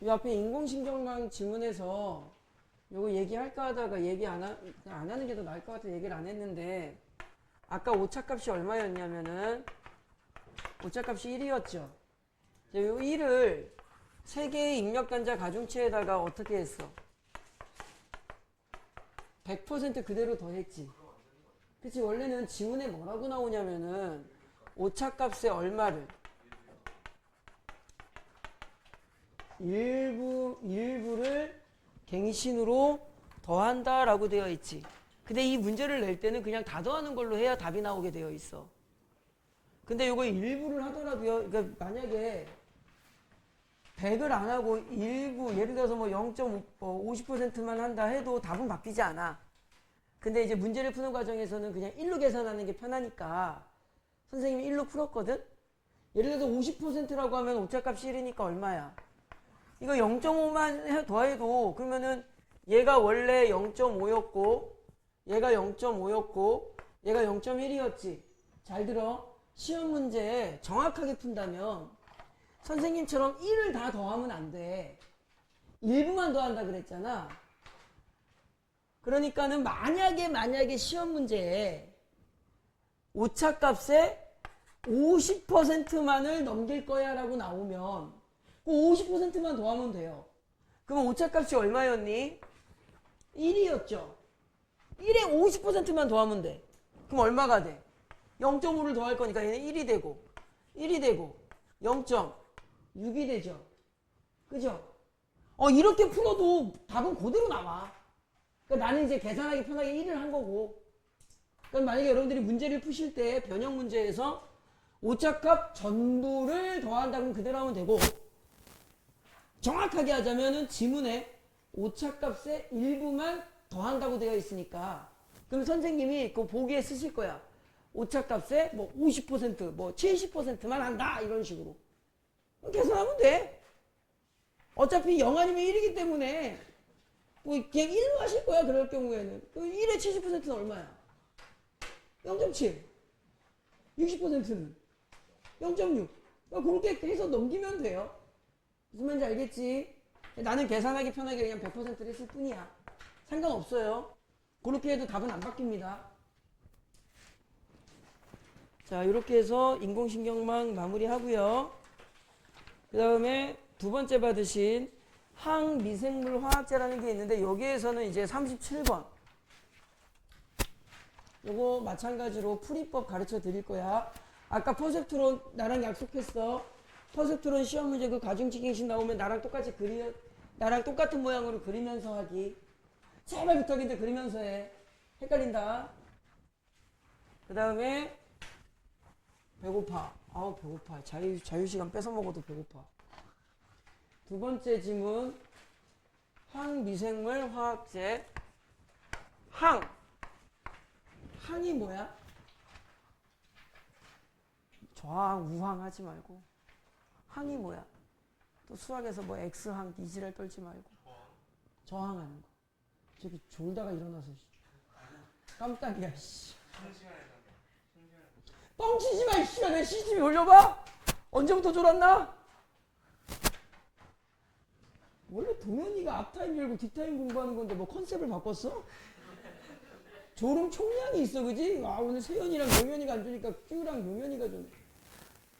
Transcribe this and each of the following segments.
이 앞에 인공신경망 지문에서 요거 얘기할까 하다가 얘기 안 하는 게 더 나을 것 같아서 얘기를 안 했는데, 아까 오차값이 얼마였냐면은 오차값이 1이었죠. 요 1을 3개의 입력단자 가중치에다가 어떻게 했어? 100% 그대로 더했지. 그치? 원래는 지문에 뭐라고 나오냐면은 오차값의 얼마를 일부를 갱신으로 더한다 라고 되어 있지. 근데 이 문제를 낼 때는 그냥 다 더하는 걸로 해야 답이 나오게 되어 있어. 근데 이거 일부를 하더라도요, 그러니까 만약에 100을 안 하고 일부, 예를 들어서 뭐 0.50%만 한다 해도 답은 바뀌지 않아. 근데 이제 문제를 푸는 과정에서는 그냥 1로 계산하는 게 편하니까 선생님이 1로 풀었거든? 예를 들어서 50%라고 하면 오차값이 1이니까 얼마야? 이거 0.5만 더해도 그러면은 얘가 원래 0.5였고 얘가 0.5였고 얘가 0.1이었지. 잘 들어. 시험 문제에 정확하게 푼다면 선생님처럼 1을 다 더하면 안 돼. 일부만 더한다 그랬잖아. 그러니까는 만약에 시험 문제에 오차값에 50%만을 넘길 거야 라고 나오면 그 50%만 더하면 돼요. 그럼 오차값이 얼마였니? 1이었죠. 1에 50%만 더하면 돼. 그럼 얼마가 돼? 0.5를 더할 거니까 얘는 1이 되고 0.6이 되죠. 그죠? 이렇게 풀어도 답은 그대로 나와. 그러니까 나는 이제 계산하기 편하게 1을 한 거고. 그럼 만약에 여러분들이 문제를 푸실 때 변형 문제에서 오차값 전부를 더한다 그러면 그대로 하면 되고, 정확하게 하자면은 지문에 오차값의 일부만 더한다고 되어 있으니까 그럼 선생님이 그 보기에 쓰실 거야. 오차값의 뭐 50%, 뭐 70%만 한다 이런 식으로 계산하면 돼. 어차피 0 아니면 1이기 때문에 뭐 그냥 1로 하실 거야. 그럴 경우에는 그럼 1의 70%는 얼마야? 0.7. 60%는 0.6. 그렇게 해서 넘기면 돼요. 무슨 말인지 알겠지? 나는 계산하기 편하게 그냥 100%를 했을 뿐이야. 상관없어요. 그렇게 해도 답은 안 바뀝니다. 자, 이렇게 해서 인공신경망 마무리하고요. 그 다음에 두 번째 받으신 항미생물 화학제라는 게 있는데 여기에서는 이제 37번 요거 마찬가지로 풀이법 가르쳐 드릴 거야. 아까 퍼셉트론 나랑 약속했어. 퍼셉트론 시험 문제 그 가중치 갱신 나오면 나랑 똑같은 모양으로 그리면서 하기. 제발 부탁인데 그리면서 해. 헷갈린다. 그 다음에 배고파. 아우 배고파. 자유시간 뺏어 먹어도 배고파. 두 번째 지문 항미생물 화학제. 항이 뭐야? 저항 우항 하지 말고 항이 뭐야? 또 수학에서 뭐 X항 이지랄 떨지 말고 저항하는 거. 저기 졸다가 일어나서 깜짝이야. 씨. 뻥치지 마. 씨발 내 CCTV 올려봐. 언제부터 졸았나? 원래 동현이가 앞타임 열고 뒷타임 공부하는 건데 뭐 컨셉을 바꿨어? 졸음 총량이 있어, 그지? 아, 오늘 세연이랑 용현이가 안 좋으니까 큐랑 용현이가 좀.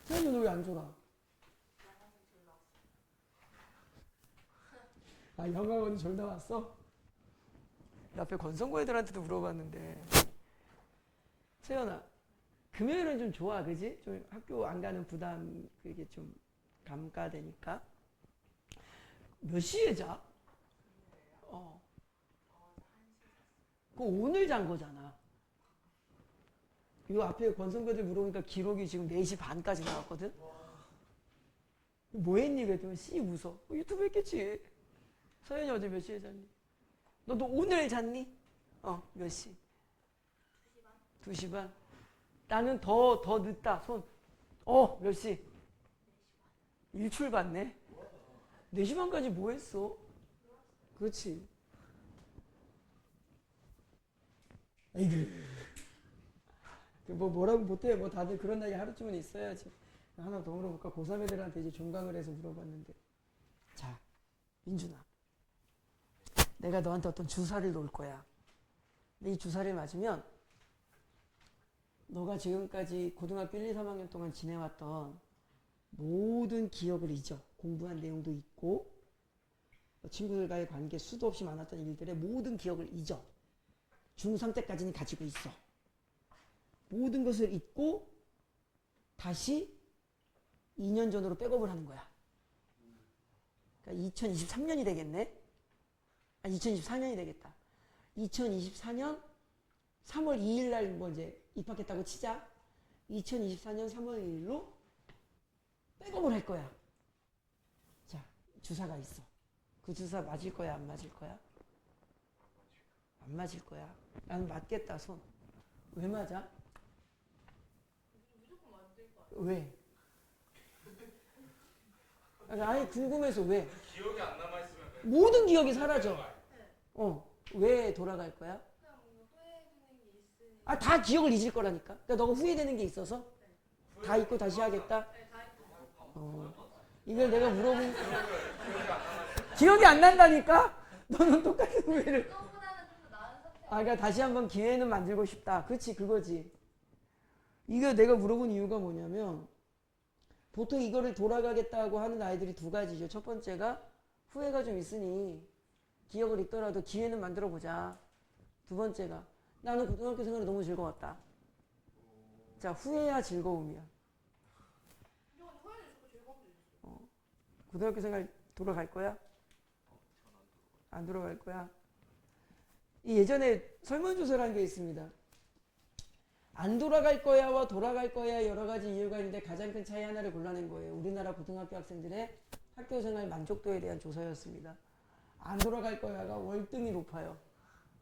세연이 오늘 왜 안 졸아? 아, 영학원이 졸다 왔어? 앞에 권성고 애들한테도 물어봤는데. 세연아, 금요일은 좀 좋아, 그지? 좀 학교 안 가는 부담, 그게 좀 감가되니까. 몇 시에 자? 그 오늘 잔 거잖아. 이 앞에 권성배들 물어보니까 기록이 지금 4시 반까지 나왔거든? 뭐 했니? 그랬더니 씨 웃어. 유튜브 했겠지. 서연이 어제 몇 시에 잤니? 너도 오늘 잤니? 몇 시? 2시 반. 나는 더 늦다. 손. 몇 시? 일출 봤네. 4시 반까지 뭐 했어? 그렇지. 아이고. 뭐라고 못해. 뭐 다들 그런 날이 하루쯤은 있어야지. 하나 더 물어볼까? 고3 애들한테 이제 종강을 해서 물어봤는데. 자, 민준아, 내가 너한테 어떤 주사를 놓을 거야. 근데 이 주사를 맞으면 너가 지금까지 고등학교 1, 2, 3학년 동안 지내왔던 모든 기억을 잊어. 공부한 내용도 잊고 친구들과의 관계, 수도 없이 많았던 일들의 모든 기억을 잊어. 중3 때까지는 가지고 있어. 모든 것을 잊고 다시 2년 전으로 백업을 하는 거야. 그러니까 2023년이 되겠네. 2024년이 되겠다. 2024년 3월 2일 날 뭐 이제 입학했다고 치자. 2024년 3월 2일로 백업을 할 거야. 자, 주사가 있어. 그 주사 맞을 거야, 안 맞을 거야? 안 맞을 거야. 나는 맞겠다, 손. 왜 맞아? 무조건 맞을 거 아니야. 왜? 아니, 궁금해서 왜? 기억이 안 남아있으면 모든 기억이 사라져. 왜 돌아갈 거야? 그냥 뭔가 후회되는 게 있으니. 아, 다 기억을 잊을 거라니까. 그러니까 너가 후회되는 게 있어서 다 잊고 다시 하겠다? 네, 다 했고. 이걸 내가 물어본 기억이 안 난다니까? 너는 똑같은 후회를. 그거보다는 좀 더 나은 상태. 그러니까 다시 한번 기회는 만들고 싶다. 그렇지, 그거지. 이거 내가 물어본 이유가 뭐냐면 보통 이거를 돌아가겠다고 하는 아이들이 두 가지죠. 첫 번째가 후회가 좀 있으니 기억을 잊더라도 기회는 만들어 보자. 두 번째가 나는 고등학교 생활이 너무 즐거웠다. 자, 후회야 즐거움이야. 이건 후회는 있고 즐거움도 있어. 고등학교 생활 돌아갈 거야? 안 돌아갈 거야? 이 예전에 설문조사라는 게 있습니다. 안 돌아갈 거야와 돌아갈 거야 여러 가지 이유가 있는데 가장 큰 차이 하나를 골라낸 거예요. 우리나라 고등학교 학생들의 학교 생활 만족도에 대한 조사였습니다. 안 돌아갈 거야가 월등히 높아요.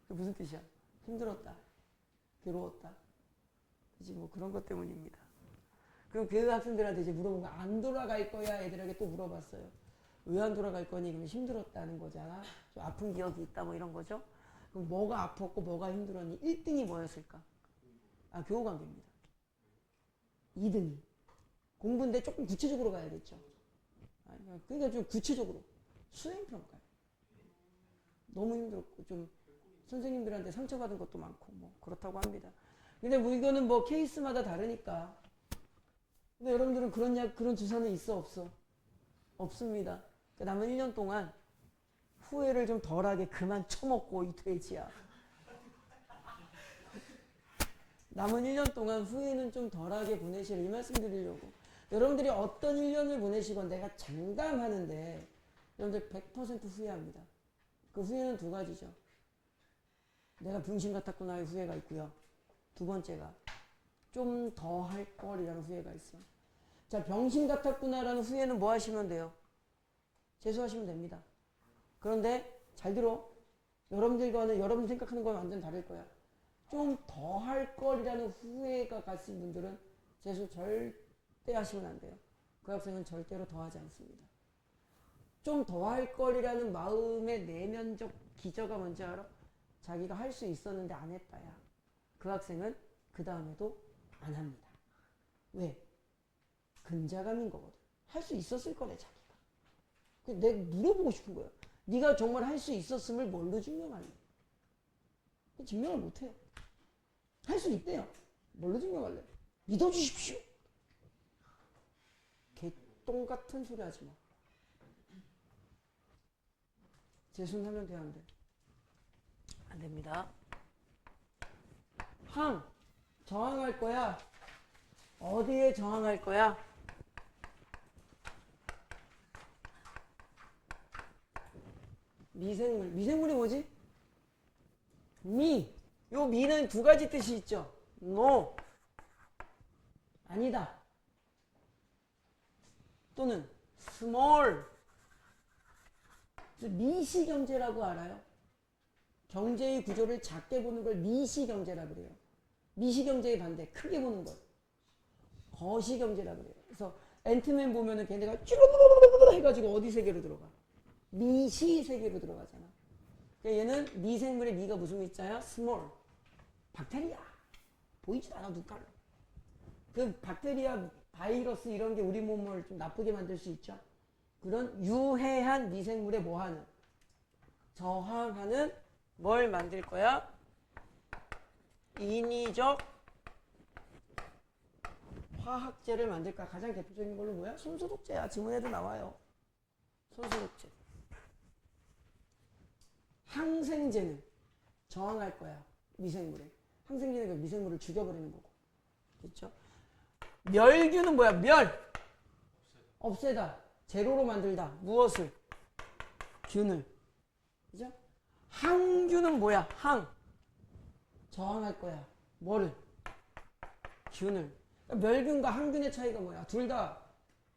그게 무슨 뜻이야? 힘들었다. 괴로웠다. 그치, 뭐 그런 것 때문입니다. 그럼 그 학생들한테 이제 물어본 거, 안 돌아갈 거야 애들에게 또 물어봤어요. 왜 안 돌아갈 거니? 그러면 힘들었다는 거잖아. 좀 아픈 기억이 있다 뭐 이런 거죠. 그럼 뭐가 아팠고 뭐가 힘들었니? 1등이 뭐였을까? 교우관계입니다. 2등이. 공부인데 조금 구체적으로 가야겠죠. 그러니까 좀 구체적으로. 수행평가요. 너무 힘들었고, 좀 선생님들한테 상처받은 것도 많고, 뭐, 그렇다고 합니다. 근데 뭐 이거는 뭐 케이스마다 다르니까. 근데 여러분들은 그런 주사는 있어, 없어? 없습니다. 그러니까 남은 1년 동안 후회를 좀 덜하게 그만 처먹고, 이 돼지야. 남은 1년 동안 후회는 좀 덜하게 보내시라 이 말씀 드리려고. 여러분들이 어떤 1년을 보내시건 내가 장담하는데 여러분들 100% 후회합니다. 그 후회는 두 가지죠. 내가 병신 같았구나의 후회가 있고요. 두 번째가 좀 더 할 걸이라는 후회가 있어. 자, 병신 같았구나라는 후회는 뭐 하시면 돼요? 재수하시면 됩니다. 그런데 잘 들어. 여러분들과는 여러분 생각하는 건 완전 다를 거야. 좀 더 할 걸이라는 후회가 가신 분들은 재수 절대 하시면 안 돼요. 그 학생은 절대로 더 하지 않습니다. 좀 더 할 걸이라는 마음의 내면적 기저가 뭔지 알아? 자기가 할 수 있었는데 안 했다야. 그 학생은 그 다음에도 안 합니다. 왜? 근자감인 거거든. 할 수 있었을 거래 자기가. 내가 물어보고 싶은 거야. 네가 정말 할 수 있었음을 뭘로 증명할래? 증명을 못해요. 할 수 있대요. 뭘로 증명할래? 믿어주십시오. 개똥 같은 소리 하지 마. 재수하면 돼, 안 돼? 안 됩니다. 저항할 거야. 어디에 저항할 거야? 미생물. 미생물이 뭐지? 요 미는 두 가지 뜻이 있죠. No. 아니다. 또는 small. 미시경제라고 알아요? 경제의 구조를 작게 보는 걸 미시경제라고 그래요. 미시경제의 반대, 크게 보는 걸 거시경제라고 그래요. 그래서 앤트맨 보면은 걔네가 쭈르르르르 해가지고 어디 세계로 들어가? 미시 세계로 들어가잖아. 그러니까 얘는 미생물의 미가 무슨 미자야? small. 박테리아. 보이지도 않아, 눈깔로. 그 박테리아, 바이러스 이런 게 우리 몸을 좀 나쁘게 만들 수 있죠. 그런 유해한 미생물에 뭐하는? 저항하는 뭘 만들 거야? 인위적 화학제를 만들 거야. 가장 대표적인 걸로 뭐야? 손소독제야. 지문에도 나와요. 손소독제. 항생제는 저항할 거야. 미생물에. 항생제는 그 미생물을 죽여버리는 거고. 그렇죠? 멸균은 뭐야? 멸! 없애다. 제로로 만들다. 무엇을? 균을. 그죠? 항균은 뭐야? 항. 저항할 거야. 뭐를? 균을. 그러니까 멸균과 항균의 차이가 뭐야? 둘 다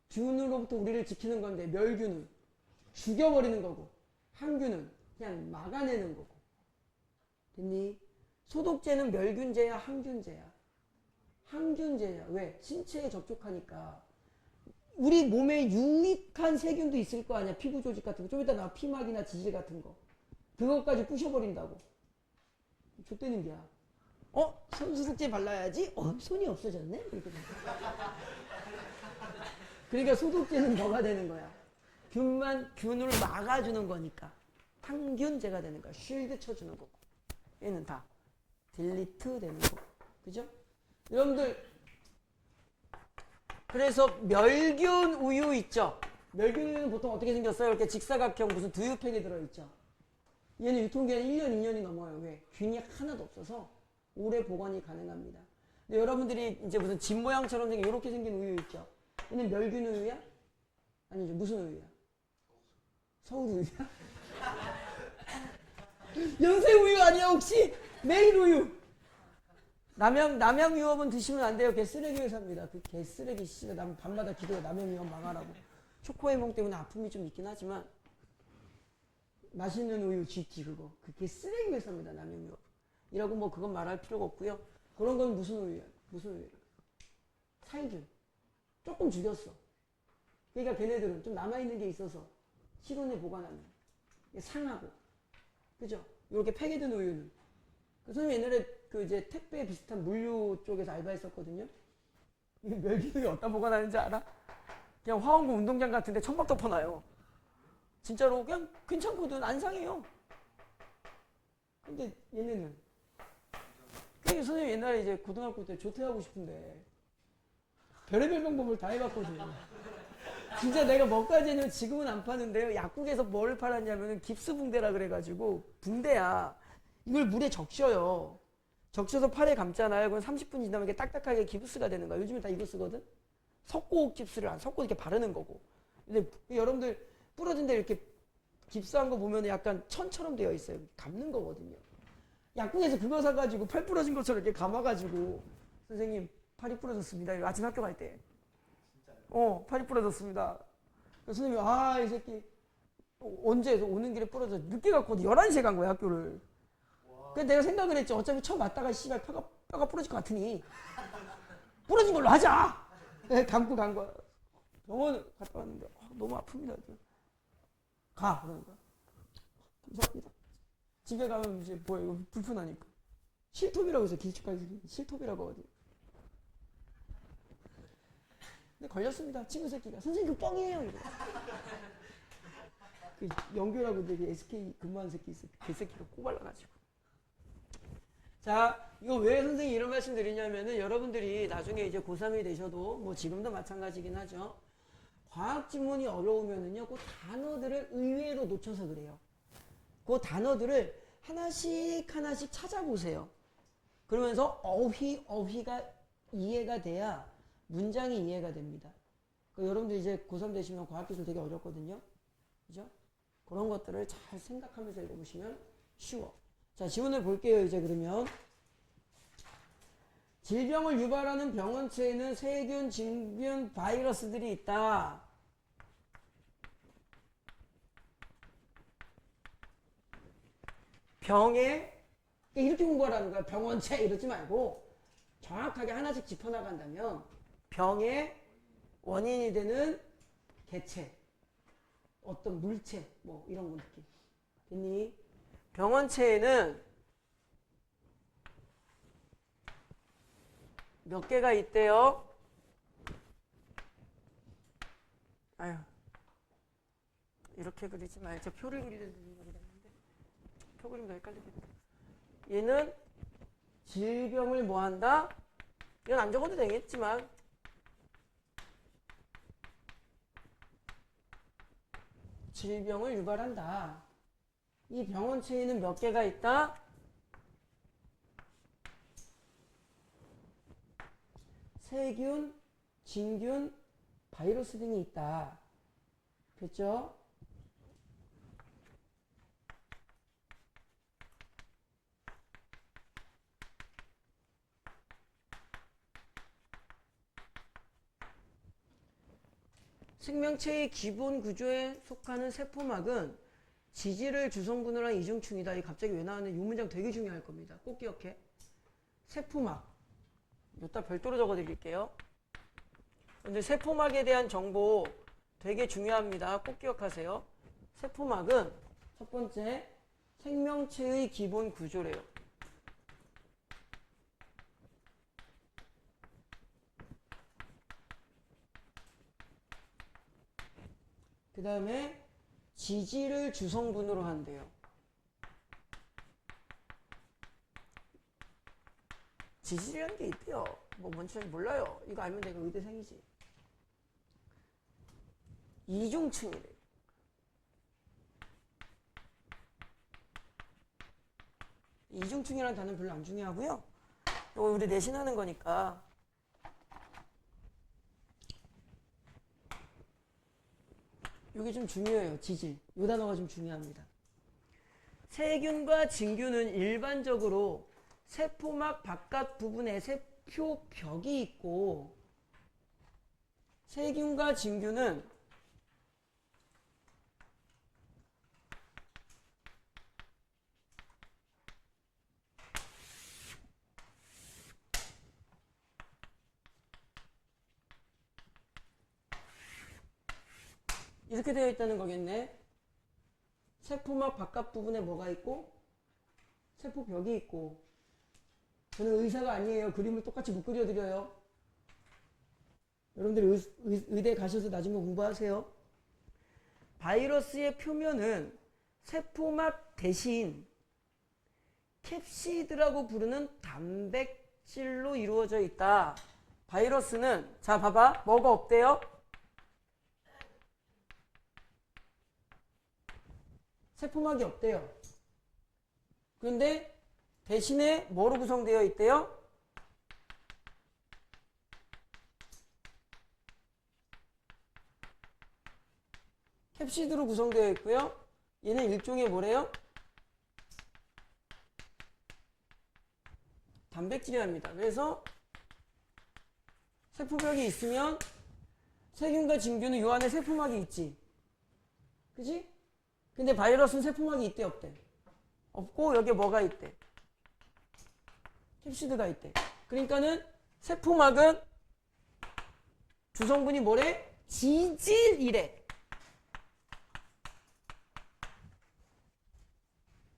균으로부터 우리를 지키는 건데 멸균은 죽여버리는 거고 항균은 그냥 막아내는 거고. 됐니? 소독제는 멸균제야? 항균제야? 항균제야. 왜? 신체에 접촉하니까 우리 몸에 유익한 세균도 있을 거 아니야. 피부 조직 같은 거. 좀 이따 나와. 피막이나 지질 같은 거. 그것까지 부셔버린다고. 좆되는 게야. 손소독제 발라야지? 손이 없어졌네? 이렇게. 그러니까 소독제는 뭐가 되는 거야? 균을 막아주는 거니까. 항균제가 되는 거야. 쉴드 쳐주는 거고. 얘는 다 딜리트 되는 거고. 그죠? 여러분들, 그래서 멸균 우유 있죠? 멸균 우유는 보통 어떻게 생겼어요? 이렇게 직사각형 무슨 두유팩에 들어있죠? 얘는 유통기한 1년, 2년이 넘어요. 왜? 균이 하나도 없어서 오래 보관이 가능합니다. 근데 여러분들이 이제 무슨 집 모양처럼 생긴 이렇게 생긴 우유 있죠? 얘는 멸균 우유야? 아니죠. 무슨 우유야? 서울 우유야? 연세 우유 아니야 혹시? 매일 우유. 남양유업은 드시면 안 돼요. 걔 쓰레기 회사입니다. 그 개 쓰레기 씨가 밤마다 기도해. 남양유업 망하라고. 초코해몽 때문에 아픔이 좀 있긴 하지만 맛있는 우유 GT 그거. 그게 쓰레기 회사입니다. 남양유업. 이라고 뭐 그건 말할 필요가 없고요. 그런 건 무슨 우유야? 무슨 우유야? 살균. 조금 죽였어. 그러니까 걔네들은 좀 남아있는 게 있어서 실온에 보관하면 상하고. 그죠? 이렇게 팩에 든 우유는. 그 선생님 옛날에 그 이제 택배 비슷한 물류 쪽에서 알바했었거든요. 이게 멸균우유 어디다 보관하는지 알아? 그냥 화원구 운동장 같은데 천막 덮어놔요. 진짜로 그냥 괜찮거든. 안 상해요. 근데 얘네는 그게 선생님 옛날에 이제 고등학교 때 조퇴하고 싶은데 별의별 방법을 다 해봤거든. 진짜 내가 뭐까지 했냐면 지금은 안 파는데요. 약국에서 뭘 팔았냐면 깁스붕대라 그래가지고 붕대야. 이걸 물에 적셔요. 적셔서 팔에 감잖아요. 그럼 30분 지나면 이게 딱딱하게 깁스가 되는 거야. 요즘에 다 이거 쓰거든. 석고 깁스를 안 석고 이렇게 바르는 거고. 근데 여러분들 부러진 데 이렇게 깁스한 거 보면 약간 천처럼 되어 있어요. 감는 거거든요. 약국에서 그거 사가지고 팔 부러진 것처럼 이렇게 감아가지고 선생님 팔이 부러졌습니다. 아침 학교 갈 때. 팔이 부러졌습니다. 선생님이 이 새끼 언제 오는 길에 부러져 늦게 갔거든. 11시에 간 거야 학교를. 그래서 내가 생각을 했지. 어차피 처음 왔다가 씨발 뼈가 부러질 것 같으니 부러진 걸로 하자. 감고 간 거야. 병원 갔다 왔는데 너무 아픕니다. 가 그러니까 감사합니다. 집에 가면 이제 뭐야 이거 불편하니까 실톱이라고 해서 길쭉까지 실톱이라고 하거든. 근데 걸렸습니다. 친구 새끼가 선생님 그 뻥이에요 이거. 그 영규라고 되게 SK 근무하는 새끼 있어. 그 새끼가 꼬발라가지고. 자, 이거 왜 선생님이 이런 말씀 드리냐면은 여러분들이 나중에 이제 고3이 되셔도 뭐 지금도 마찬가지긴 하죠. 과학 지문이 어려우면은요, 그 단어들을 의외로 놓쳐서 그래요. 그 단어들을 하나씩 하나씩 찾아보세요. 그러면서 어휘가 이해가 돼야 문장이 이해가 됩니다. 여러분들 이제 고3 되시면 과학기술 되게 어렵거든요. 그죠? 그런 것들을 잘 생각하면서 읽어보시면 쉬워. 자, 지문을 볼게요. 이제 그러면 질병을 유발하는 병원체에는 세균, 진균, 바이러스들이 있다. 병에 이렇게 공부하라는 거야. 병원체 이러지 말고 정확하게 하나씩 짚어나간다면 병의 원인이 되는 개체, 어떤 물체, 뭐 이런 거 느낌. 됐니? 병원체에는 몇 개가 있대요? 이렇게 그리지 말자. 표를 그리는 생각이 났는데 표 그리면 더 헷갈리겠다. 얘는 질병을 뭐 한다? 이건 안 적어도 되겠지만 질병을 유발한다. 이 병원체에는 몇 개가 있다? 세균, 진균, 바이러스 등이 있다. 됐죠? 생명체의 기본 구조에 속하는 세포막은 지질을 주성분으로 한 이중충이다. 이 갑자기 왜 나왔는지 이 문장 되게 중요할 겁니다. 꼭 기억해. 세포막. 이따 별도로 적어 드릴게요. 근데 세포막에 대한 정보 되게 중요합니다. 꼭 기억하세요. 세포막은 첫 번째 생명체의 기본 구조래요. 그 다음에 지질을 주성분으로 한대요. 지질이라는 게 있대요. 뭐 뭔지 몰라요. 이거 알면 내가 의대생이지. 이중층이래요. 이중층이라는 단어는 별로 안 중요하고요. 이거 우리 내신하는 거니까. 이게 좀 중요해요. 지질. 이 단어가 좀 중요합니다. 세균과 진균은 일반적으로 세포막 바깥 부분에 세포벽이 있고, 세균과 진균은 이렇게 되어 있다는 거겠네. 세포막 바깥 부분에 뭐가 있고 세포벽이 있고. 저는 의사가 아니에요. 그림을 똑같이 못 그려드려요. 여러분들 의대 가셔서 나중에 공부하세요. 바이러스의 표면은 세포막 대신 캡시드라고 부르는 단백질로 이루어져 있다. 바이러스는 자 봐봐. 뭐가 없대요? 세포막이 없대요. 그런데 대신에 뭐로 구성되어 있대요? 캡시드로 구성되어 있고요. 얘는 일종의 뭐래요? 단백질이랍니다. 그래서 세포벽이 있으면 세균과 진균은 요 안에 세포막이 있지. 그지? 근데 바이러스는 세포막이 있대 없대? 없고 여기에 뭐가 있대? 캡시드가 있대. 그러니까는 세포막은 주성분이 뭐래? 지질이래.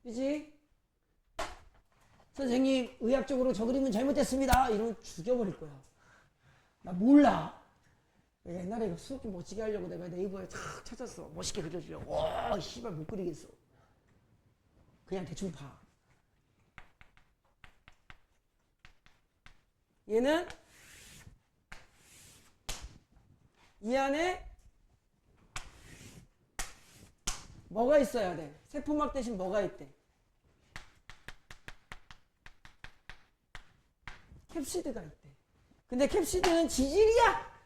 그지? 선생님 의학적으로 저 그림은 잘못됐습니다. 이러면 죽여버릴 거야. 나 몰라. 옛날에 이거 수업 좀 멋지게 하려고 내가 네이버에 탁 찾았어. 멋있게 그려주려고. 와, 씨발 못 그리겠어. 그냥 대충 봐. 얘는 이 안에 뭐가 있어야 돼? 세포막 대신 뭐가 있대? 캡시드가 있대. 근데 캡시드는 지질이야?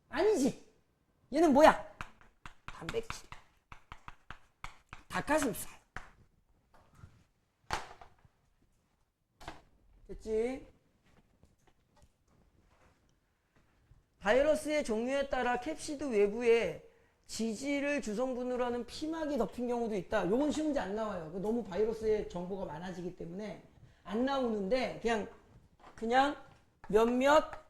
아니지. 얘는 뭐야? 단백질. 닭가슴살. 됐지? 바이러스의 종류에 따라 캡시드 외부에 지질을 주성분으로 하는 피막이 덮인 경우도 있다. 요건 쉬운 문제 안 나와요. 너무 바이러스의 정보가 많아지기 때문에 안 나오는데 그냥 몇몇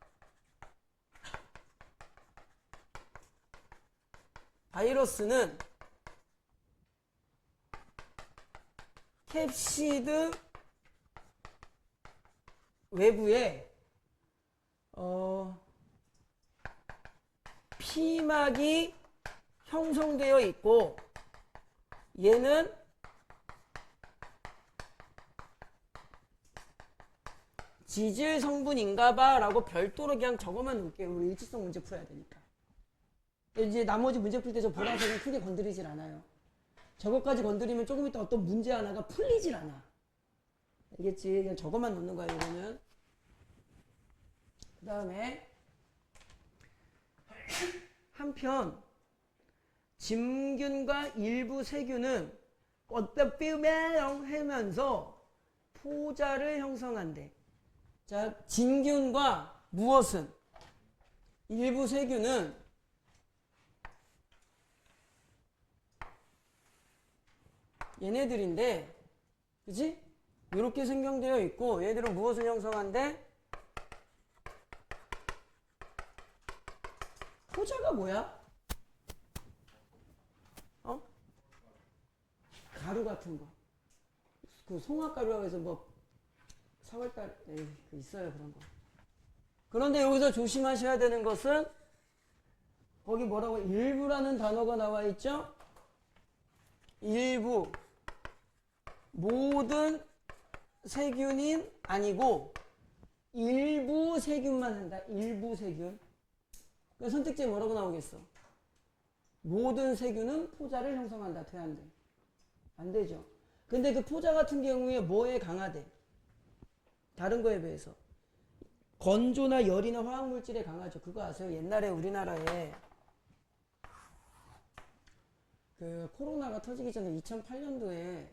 바이러스는 캡시드 외부에 피막이 형성되어 있고 얘는 지질 성분인가봐 라고 별도로 그냥 적어만 놓을게요. 우리 일치성 문제 풀어야 되니까. 이제 나머지 문제 풀 때 저 보라색은 크게 건드리질 않아요. 저것까지 건드리면 조금 이따 어떤 문제 하나가 풀리질 않아. 알겠지? 그냥 저것만 놓는 거야, 이거는. 그 다음에 한편 진균과 일부 세균은 꽃뼈뼈명 하면서 포자를 형성한대. 자, 진균과 무엇은? 일부 세균은 얘네들인데, 그치? 이렇게 생성되어 있고 얘들은 무엇을 형성한대? 포자가 뭐야? 어? 가루 같은 거. 그 송화가루라고 해서 뭐 사월달 그 있어요 그런 거. 그런데 여기서 조심하셔야 되는 것은 거기 뭐라고 일부라는 단어가 나와 있죠? 일부 모든 세균인 아니고 일부 세균만 한다. 일부 세균. 그 선택지에 뭐라고 나오겠어? 모든 세균은 포자를 형성한다. 돼, 안 돼? 안 되죠. 근데 그 포자 같은 경우에 뭐에 강하대? 다른 거에 비해서. 건조나 열이나 화학물질에 강하죠. 그거 아세요? 옛날에 우리나라에 그 코로나가 터지기 전에 2008년도에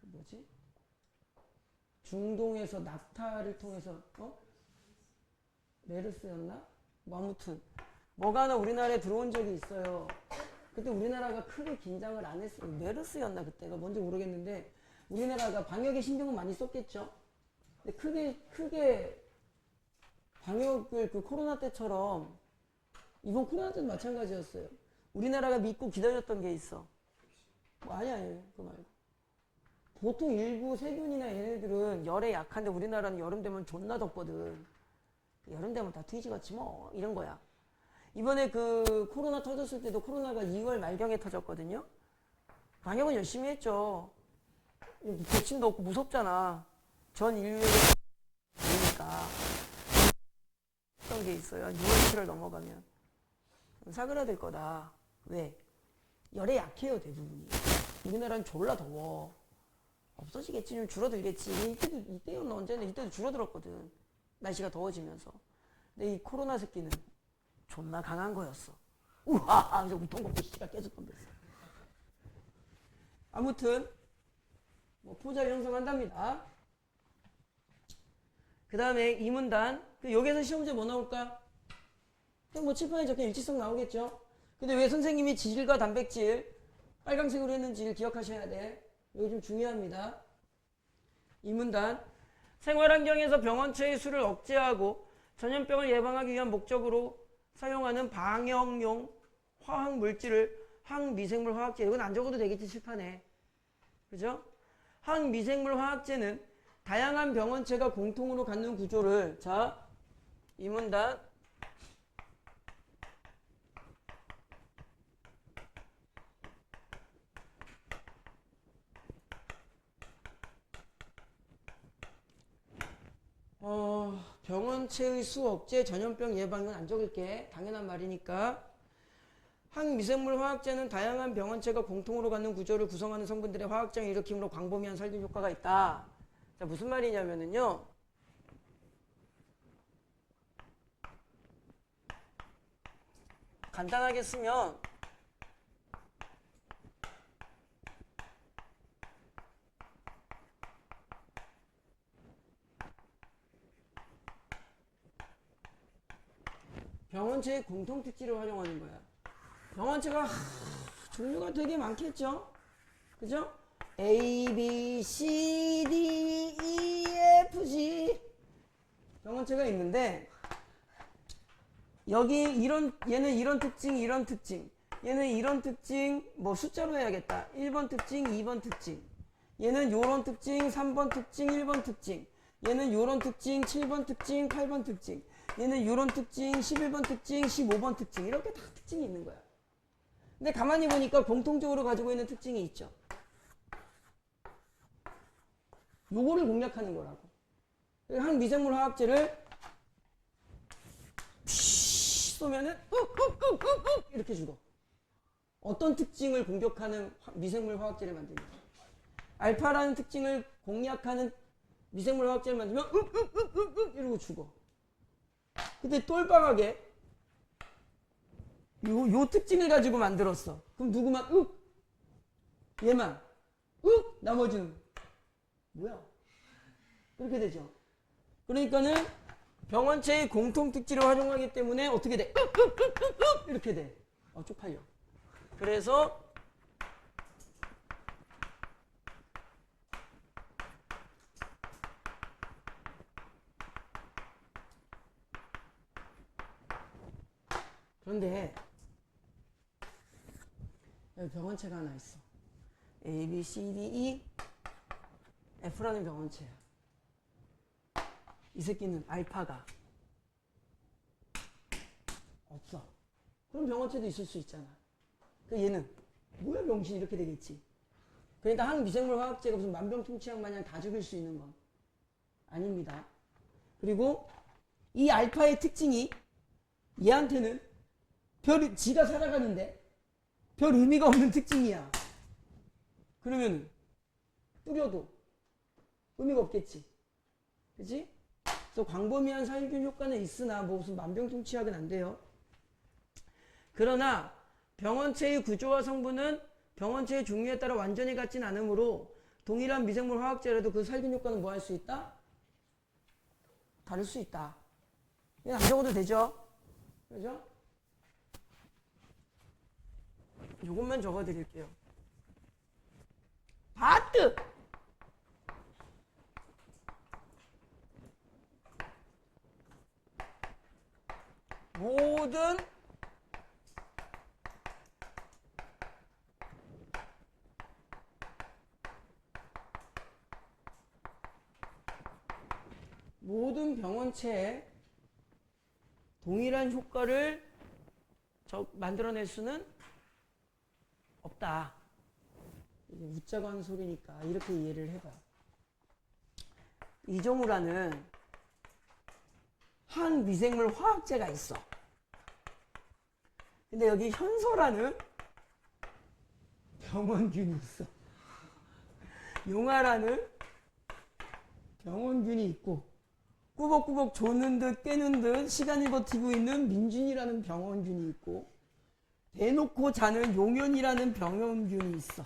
그 뭐지? 중동에서 낙타를 통해서 메르스였나? 뭐 아무튼 뭐가 하나 우리나라에 들어온 적이 있어요. 그때 우리나라가 크게 긴장을 안 했어요. 메르스였나 그때가 뭔지 모르겠는데 우리나라가 방역에 신경을 많이 썼겠죠. 근데 크게 방역을 그 코로나 때처럼 이번 코로나 때도 마찬가지였어요. 우리나라가 믿고 기다렸던 게 있어. 뭐 아니야, 그거 말고. 보통 일부 세균이나 얘네들은 열에 약한데 우리나라는 여름 되면 존나 덥거든. 여름 되면 다 뒤지겠지 뭐 이런 거야. 이번에 그 코로나 터졌을 때도 코로나가 2월 말경에 터졌거든요. 방역은 열심히 했죠. 백신도 없고 무섭잖아. 전 인류에 그러니까 어떤 게 있어요. 6월치를 넘어가면 사그라들 거다. 왜? 열에 약해요 대부분이. 우리나라는 졸라 더워. 없어지겠지, 좀 줄어들겠지. 이때였나 언제는 이때도 줄어들었거든. 날씨가 더워지면서. 근데 이 코로나 새끼는 존나 강한 거였어. 우와, 하면서 우통 걷고 씨가 깨졌던 거였어. 아무튼 뭐 포자를 형성한답니다. 그 다음에 이 문단. 여기에서 시험 문제 뭐 나올까? 그냥 뭐 칠판에 적힌 일치성 나오겠죠. 근데 왜 선생님이 지질과 단백질 빨강색으로 했는지 기억하셔야 돼. 이거 좀 중요합니다. 이 문단. 생활환경에서 병원체의 수를 억제하고 전염병을 예방하기 위한 목적으로 사용하는 방역용 화학물질을 항미생물 화학제. 이건 안 적어도 되겠지 칠판에. 그죠? 항미생물 화학제는 다양한 병원체가 공통으로 갖는 구조를, 자, 이 문단. 병원체의 수 억제, 전염병 예방은 안 적을게. 당연한 말이니까. 항미생물 화학제는 다양한 병원체가 공통으로 갖는 구조를 구성하는 성분들의 화학작용을 일으킴으로 광범위한 살균 효과가 있다. 자, 무슨 말이냐면은요. 간단하게 쓰면 병원체의 공통 특질을 활용하는 거야. 병원체가 종류가 되게 많겠죠? 그죠? A, B, C, D, E, F, G 병원체가 있는데 여기 얘는 이런 특징, 이런 특징, 얘는 이런 특징, 뭐 숫자로 해야겠다. 1번 특징, 2번 특징, 얘는 요런 특징, 3번 특징, 1번 특징, 얘는 요런 특징, 7번 특징, 8번 특징. 얘는 이런 특징, 11번 특징, 15번 특징 이렇게 다 특징이 있는 거야. 근데 가만히 보니까 공통적으로 가지고 있는 특징이 있죠. 요거를 공략하는 거라고. 한 미생물 화학제를 쏘면은 이렇게 죽어. 어떤 특징을 공격하는 미생물 화학제를 만드냐. 알파라는 특징을 공략하는 미생물 화학제를 만들면 이러고 죽어. 근데 똘박하게 요 특징을 가지고 만들었어. 그럼 누구만 얘만 나머지는 뭐야? 그렇게 되죠. 그러니까는 병원체의 공통 특질을 활용하기 때문에 어떻게 돼? 이렇게 돼. 쪽팔려. 그래서 그런데 여기 병원체가 하나 있어. A, B, C, D, E, F라는 병원체야. 이 새끼는 알파가 없어. 그럼 병원체도 있을 수 있잖아. 그 얘는 뭐야 병신 이렇게 되겠지. 그러니까 한 미생물 화학제가 무슨 만병통치약 마냥 다 죽일 수 있는 건 아닙니다. 그리고 이 알파의 특징이 얘한테는 지가 살아가는데 별 의미가 없는 특징이야. 그러면 뿌려도 의미가 없겠지. 그치? 그래서 광범위한 살균 효과는 있으나 무슨 만병통치약은 안 돼요. 그러나 병원체의 구조와 성분은 병원체의 종류에 따라 완전히 같진 않으므로 동일한 미생물 화학제라도 그 살균 효과는 뭐 할 수 있다? 다를 수 있다. 안 적어도 되죠? 그죠? 요것만 적어 드릴게요. 바트! 모든 병원체에 동일한 효과를 만들어낼 수는 없다. 이게 웃자고 하는 소리니까 이렇게 이해를 해봐. 이종우라는 한 미생물 화학제가 있어. 근데 여기 현소라는 병원균이 있어. 용화라는 병원균이 있고, 꾸벅꾸벅 조는 듯 깨는 듯 시간을 버티고 있는 민준이라는 병원균이 있고, 대놓고 자는 용현이라는 병원균이 있어.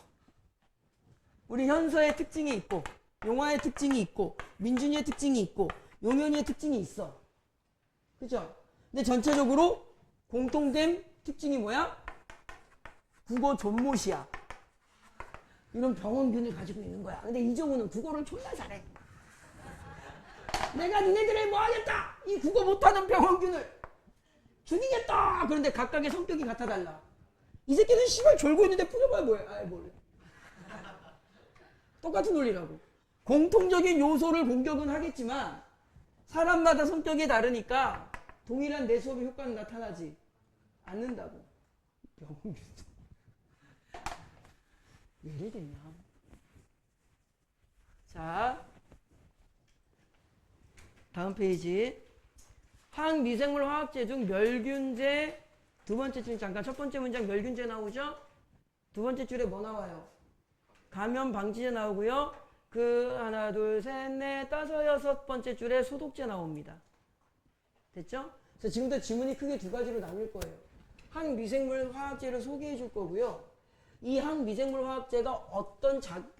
우리 현서의 특징이 있고, 용화의 특징이 있고, 민준이의 특징이 있고, 용현이의 특징이 있어. 그죠? 근데 전체적으로 공통된 특징이 뭐야? 국어 존못이야. 이런 병원균을 가지고 있는 거야. 근데 이정우는 국어를 존나 잘해. 내가 니네들을 뭐 하겠다! 이 국어 못하는 병원균을 죽이겠다! 그런데 각각의 성격이 같아 달라. 이 새끼는 씨발 졸고 있는데 뿌려봐야 뭐해. 아이 몰래. 똑같은 논리라고. 공통적인 요소를 공격은 하겠지만 사람마다 성격이 다르니까 동일한 내 수업의 효과는 나타나지 않는다고. 병원균. 왜 이래 되냐. 자, 다음 페이지. 항미생물 화학제 중 멸균제 두 번째 줄 잠깐 첫 번째 문장 멸균제 나오죠? 두 번째 줄에 뭐 나와요? 감염 방지제 나오고요. 그 하나 둘 셋 넷 다섯 여섯 번째 줄에 소독제 나옵니다. 됐죠? 그래서 지금부터 지문이 크게 두 가지로 나눌 거예요. 항미생물 화학제를 소개해 줄 거고요. 이 항미생물 화학제가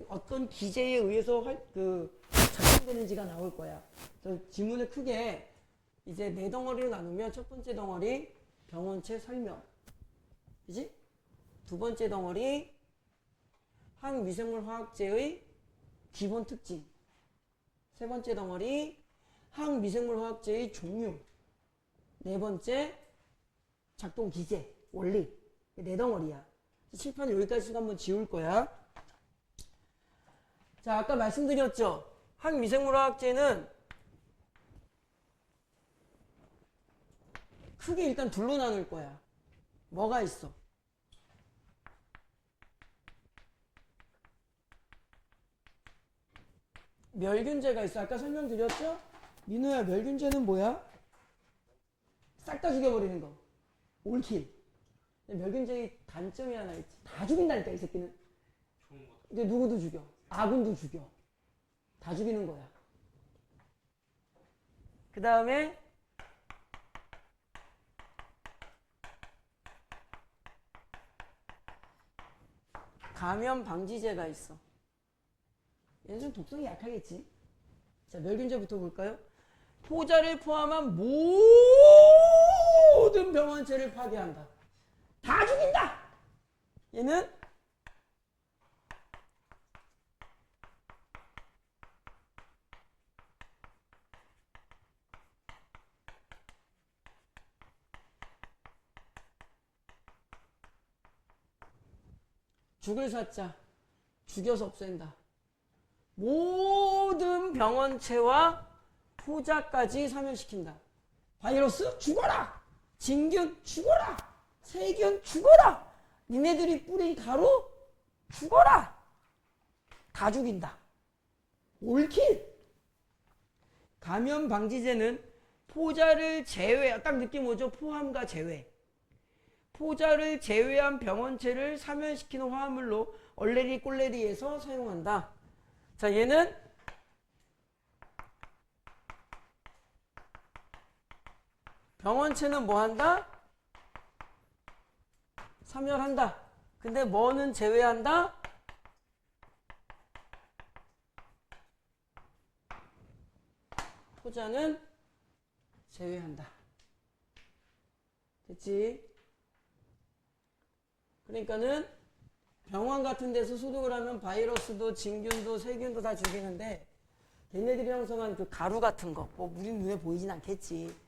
어떤 기제에 의해서 작용되는지가 나올 거야. 그래서 지문을 크게 이제 네 덩어리로 나누면 첫 번째 덩어리 병원체 설명, 그지? 두 번째 덩어리 항미생물 화학제의 기본 특징, 세 번째 덩어리 항미생물 화학제의 종류, 네 번째 작동 기제, 원리. 네 덩어리야. 칠판을 여기까지 한번 지울 거야. 자, 아까 말씀드렸죠. 항미생물 화학제는 크게 일단 둘로 나눌 거야. 뭐가 있어? 멸균제가 있어. 아까 설명드렸죠? 민호야, 멸균제는 뭐야? 싹 다 죽여버리는 거. 올킬. 멸균제의 단점이 하나 있지. 다 죽인다니까, 이 새끼는. 근데 누구도 죽여. 아군도 죽여. 다 죽이는 거야. 그 다음에 감염 방지제가 있어. 얘는 좀 독성이 약하겠지. 자, 멸균제부터 볼까요? 포자를 포함한 모든 병원체를 파괴한다. 다 죽인다. 얘는 죽을 사자. 죽여서 없앤다. 모든 병원체와 포자까지 사멸시킨다. 바이러스 죽어라. 진균 죽어라. 세균 죽어라. 니네들이 뿌린 가루 죽어라. 다 죽인다. 올킬. 감염 방지제는 포자를 제외, 딱 느낌 오죠? 포함과 제외. 포자를 제외한 병원체를 사멸시키는 화합물로 얼레리 꼴레리에서 사용한다. 자, 얘는 병원체는 뭐 한다? 사멸한다. 근데 뭐는 제외한다? 포자는 제외한다. 됐지? 그러니까는 병원 같은 데서 소독을 하면 바이러스도 진균도 세균도 다 죽이는데 걔네들이 형성한 그 가루 같은 거, 뭐 우리 눈에 보이진 않겠지.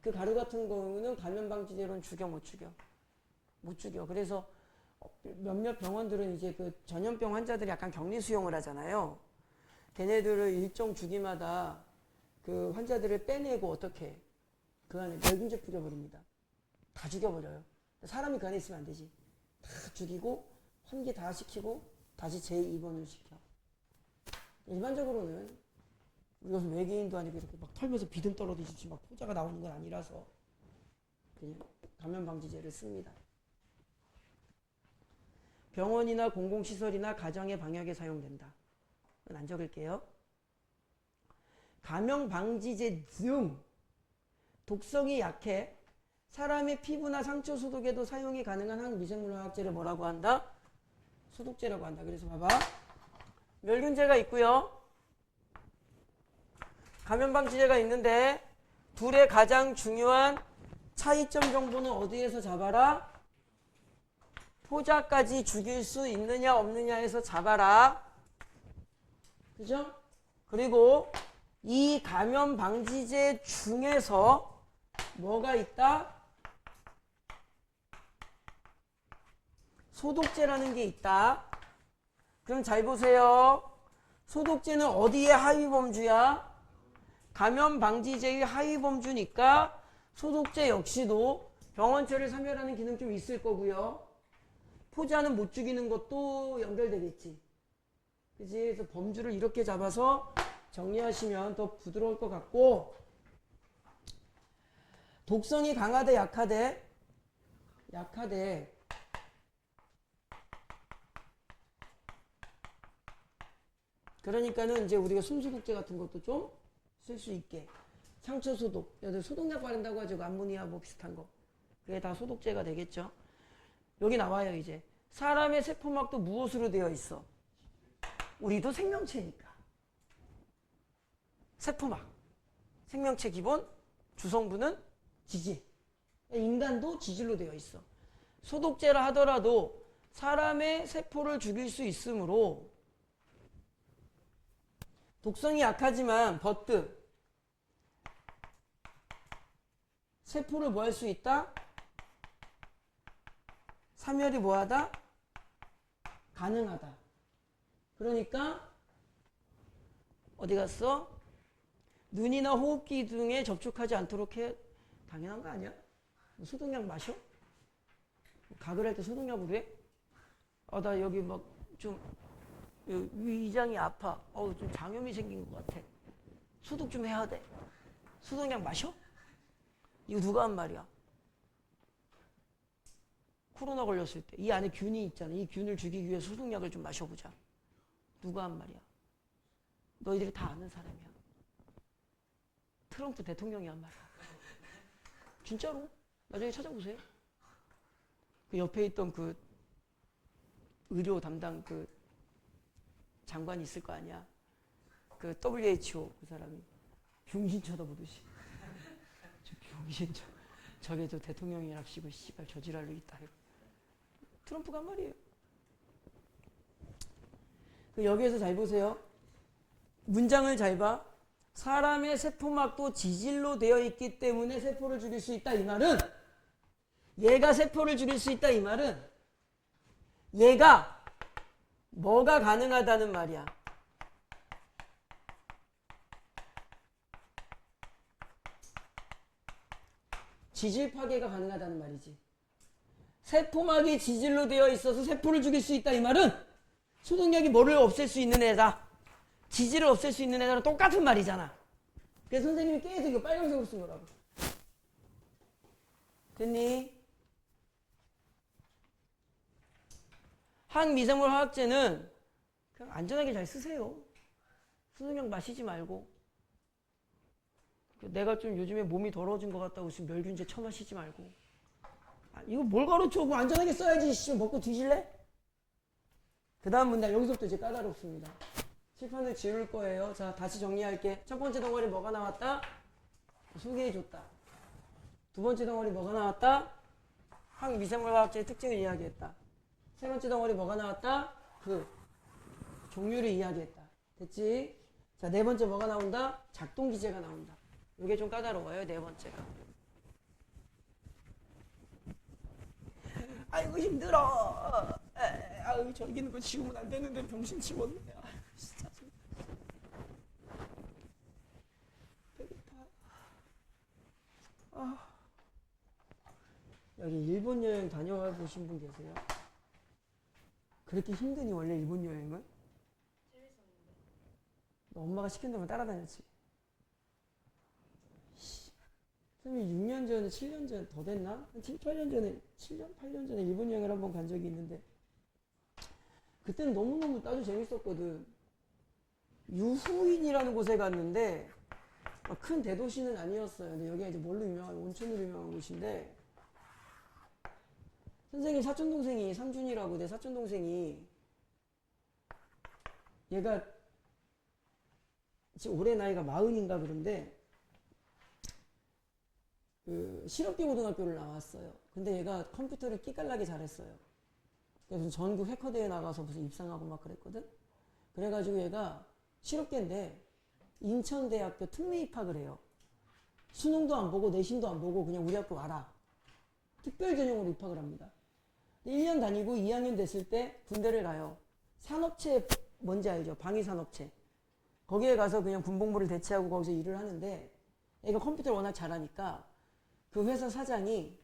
그 가루 같은 거는 감염 방지제로는 죽여 못 죽여? 못 죽여. 그래서 몇몇 병원들은 이제 그 전염병 환자들이 약간 격리 수용을 하잖아요. 걔네들을 일정 주기마다 그 환자들을 빼내고 어떻게 그 안에 멸균제 뿌려버립니다. 다 죽여버려요. 사람이 그 안에 있으면 안 되지. 다 죽이고 환기 다 시키고 다시 재입원을 시켜. 일반적으로는 우리가 무슨 외계인도 아니고 이렇게 막 털면서 비듬 떨어지듯이 막 포자가 나오는 건 아니라서 그냥 감염 방지제를 씁니다. 병원이나 공공시설이나 가정의 방역에 사용된다. 이건 안 적을게요. 감염 방지제 등 독성이 약해 사람의 피부나 상처 소독에도 사용이 가능한 항미생물 화학제를 뭐라고 한다? 소독제라고 한다. 그래서 봐봐. 멸균제가 있고요. 감염 방지제가 있는데 둘의 가장 중요한 차이점 정보는 어디에서 잡아라? 포자까지 죽일 수 있느냐 없느냐에서 잡아라. 그죠? 그리고 이 감염 방지제 중에서 뭐가 있다? 소독제라는 게 있다. 그럼 잘 보세요. 소독제는 어디에 하위범주야? 감염 방지제의 하위범주니까 소독제 역시도 병원체를 사멸하는 기능 좀 있을 거고요. 포자는 못 죽이는 것도 연결되겠지. 그치? 그래서 범주를 이렇게 잡아서 정리하시면 더 부드러울 것 같고, 독성이 강하대 약하대? 약하대. 그러니까는 이제 우리가 숨소독제 같은 것도 좀 쓸 수 있게. 상처 소독. 여기 소독약 바른다고 하죠. 암모니아 뭐 비슷한 거. 그게 다 소독제가 되겠죠. 여기 나와요, 이제. 사람의 세포막도 무엇으로 되어 있어? 우리도 생명체니까. 세포막. 생명체 기본, 주성분은 지질. 인간도 지질로 되어 있어. 소독제라 하더라도 사람의 세포를 죽일 수 있으므로 독성이 약하지만 버트. 세포를 뭐 할 수 있다? 사멸이 뭐하다? 가능하다. 그러니까 어디 갔어? 눈이나 호흡기 등에 접촉하지 않도록 해. 당연한 거 아니야? 소독약 마셔? 가글 할 때 소독약으로 해? 나 여기 막 좀 위장이 아파. 좀 장염이 생긴 것 같아. 소독 좀 해야 돼. 소독약 마셔? 이거 누가 한 말이야? 코로나 걸렸을 때 이 안에 균이 있잖아. 이 균을 죽이기 위해 소독약을 좀 마셔보자. 누가 한 말이야? 너희들이 다 아는 사람이야. 트럼프 대통령이 한 말이야. 진짜로? 나중에 찾아보세요. 그 옆에 있던 그 의료 담당 그 장관이 있을 거 아니야. 그 WHO 그 사람이 병신 쳐다보듯이. 저 병신 저게 저 대통령이랍시고 씨발 저지랄로 있다. 트럼프가 한 말이에요. 여기에서 잘 보세요. 문장을 잘 봐. 사람의 세포막도 지질로 되어 있기 때문에 세포를 죽일 수 있다. 이 말은 얘가 세포를 죽일 수 있다. 이 말은 얘가 뭐가 가능하다는 말이야. 지질 파괴가 가능하다는 말이지. 세포막이 지질로 되어 있어서 세포를 죽일 수 있다. 이 말은 소독약이 뭐를 없앨 수 있는 애다. 지질을 없앨 수 있는 애랑 똑같은 말이잖아. 그래서 선생님이 계속 이거 빨간색으로 쓴 거라고. 됐니? 항미생물 화학제는 그냥 안전하게 잘 쓰세요. 소독약 마시지 말고. 내가 좀 요즘에 몸이 더러워진 것 같다고 지금 멸균제 처마시지 말고. 이거 뭘 가르쳐? 뭐 안전하게 써야지. 먹고 뒤질래? 그 다음 문단 여기서부터 이제 까다롭습니다. 칠판을 지울 거예요. 자, 다시 정리할게. 첫 번째 덩어리 뭐가 나왔다? 소개해줬다. 두 번째 덩어리 뭐가 나왔다? 항미생물화학제의 특징을 이야기했다. 세 번째 덩어리 뭐가 나왔다? 그 종류를 이야기했다. 됐지? 자, 네 번째 뭐가 나온다? 작동기제가 나온다. 이게 좀 까다로워요. 네 번째가. 아이고 힘들어. 아유 저기 있는 거 지우면 안 되는데 병신 치웠네. 진짜 배고파. 여기 일본 여행 다녀와 보신 분 계세요? 그렇게 힘드니 원래 일본 여행은? 재밌었는데. 너 엄마가 시킨다면 따라다녔지. 선생님이 6년 전에 7년 전 더 됐나? 한 7, 8년 전에 7년? 8년 전에 일본 여행을 한번 간 적이 있는데 그때는 너무너무 아주 재밌었거든. 유후인이라는 곳에 갔는데 큰 대도시는 아니었어요. 근데 여기가 이제 뭘로 유명한 온천으로 유명한 곳인데 선생님 사촌동생이 상준이라고 내 사촌동생이 얘가 지금 올해 나이가 40인가 그런데 그 실업계 고등학교를 나왔어요. 근데 얘가 컴퓨터를 끼깔나게 잘했어요. 그래서 전국 해커대회 나가서 무슨 입상하고 막 그랬거든. 그래가지고 얘가 실업계인데 인천대학교 특례 입학을 해요. 수능도 안 보고 내신도 안 보고 그냥 우리 학교 와라. 특별 전형으로 입학을 합니다. 1년 다니고 2학년 됐을 때 군대를 가요. 산업체 뭔지 알죠? 방위산업체. 거기에 가서 그냥 군복무를 대체하고 거기서 일을 하는데 얘가 컴퓨터를 워낙 잘하니까 그 회사 사장이